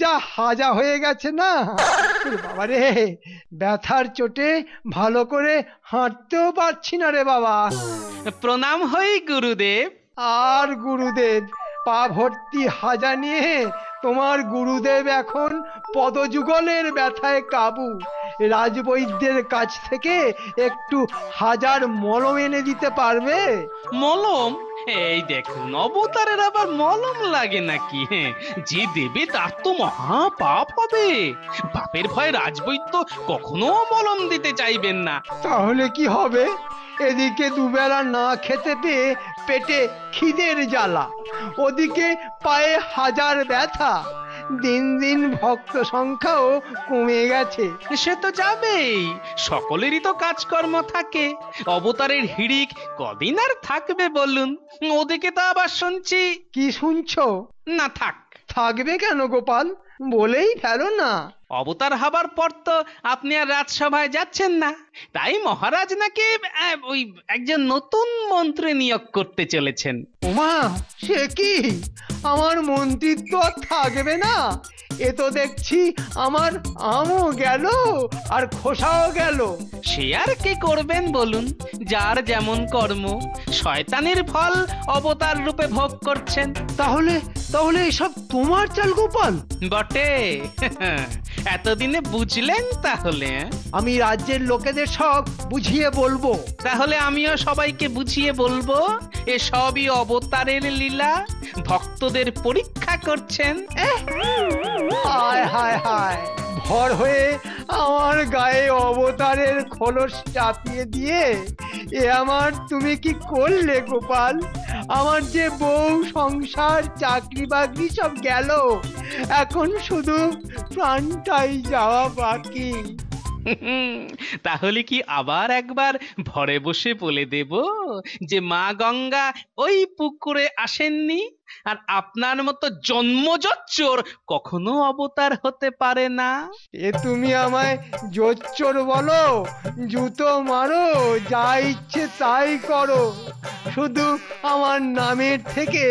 যা হাজা হয়ে গেছে না। বাবা রে, ব্যথার চোটে ভালো করে হাঁটতেও পারছি না রে বাবা। প্রণাম হই গুরুদেব। আর গুরুদেব? পা ভর্তি হাজা নিয়ে তোমার গুরুদেব এখন পদযুগলের ব্যথায় কাবু। রাজবৈদ্যের কাছ থেকে একটু হাজার মলম এনে দিতে পারবে? মলম? এই দেখুন, অবতারের আবার মলম লাগে নাকি? যে দেবে তার তো মহা পাপ হবে। বাপের ভয়ে রাজবৈদ্য কখনো মলম দিতে চাইবেন না। তাহলে কি হবে? এদিকে দুবেলা না খেতে পেয়ে পেটে খিদের জ্বালা, ওদিকে পায়ে হাজার ব্যথা। দিন দিন ভক্ত সংখ্যাও কমে গেছে। সে তো যাবেই, সকলেরই তো কাজকর্ম থাকে। অবতারের হিড়িক কদিন আর থাকবে বলুন? ওদিকে তো আবার শুনছি। কি শুনছো? না থাক। থাকবে কেন গোপাল? বলেই ফেলো না। অবতার হবার পর তো আপনি আর রাজসভায় যাচ্ছেন না, তাই মহারাজ নাকি ওই একজন নতুন মন্ত্রী নিয়োগ করতে চলেছেন। ওমা, সে কি? আমার মন্ত্রিত্ব থাকবে না? এ তো দেখছি আমার আমও গেল আর খোসাও গেল। সে আর কি করবেন বলুন? যার যেমন কর্ম, শয়তানের ফল অবতার রূপে ভোগ করছেন। তাহলে এসব তোমার চাল গোপাল? বটে। এতদিনে বুঝলেন তাহলে? আমি রাজ্যের লোকেদের সব বুঝিয়ে বলবো। তাহলে আমিও সবাইকে বুঝিয়ে বলবো এ সবই অবতারের লীলা, ভক্তদের পরীক্ষা করছেন। হায় হায় হায়, ভর হয়ে আমার গায়ে অবতারের খোলস চাপিয়ে দিয়ে এ আমার তুমি কি করলে গোপাল? আমার যে বউ, সংসার, চাকরি বাকরি সব গেল, এখন শুধু প্রাণটাই যাওয়া বাকি। তাহলে কি আবার একবার ভরে বসে বলে দেব যে মা গঙ্গা ওই পুকুরে আসেননি, আর আপনার মতো জন্মজচ্চর কখনো অবতার হতে পারে না? এ তুমি আমায় জোচ্চর বলো, জুতো মারো, যা ইচ্ছে তাই করো, শুধু আমার নামের থেকে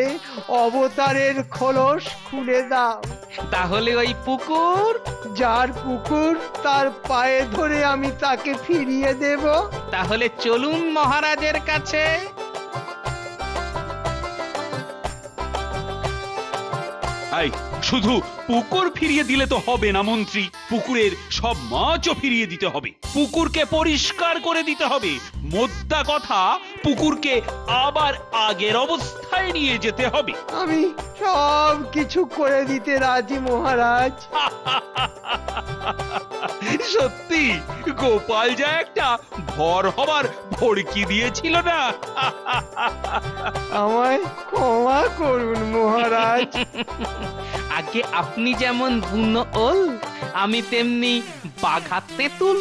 অবতারের খোলস খুলে দাও। তাহলে ওই পুকুর, যার পুকুর তার পায়ে ধরে আমি তাকে ফিরিয়ে দেব। তাহলে চলুন মহারাজের কাছে। এই শুধু পুকুর ফিরিয়ে দিলে তো হবে না মন্ত্রী, পুকুরের সব মাছও ফিরিয়ে দিতে হবে, পুকুরকে পরিষ্কার করে দিতে হবে। মোদ্দা কথা, পুকুরকে আবার আগের অবস্থায় নিয়ে যেতে হবে। আমি সব কিছু করে দিতে রাজি মহারাজ। সত্যি গোপাল যা একটা ভর হবার ভড়কি দিয়েছিল না। আমায় ক্ষমা করুন মহারাজ। আগে আপনি যেমন বুনো ওল, আমি তেমনি বাঘা তেঁতুল।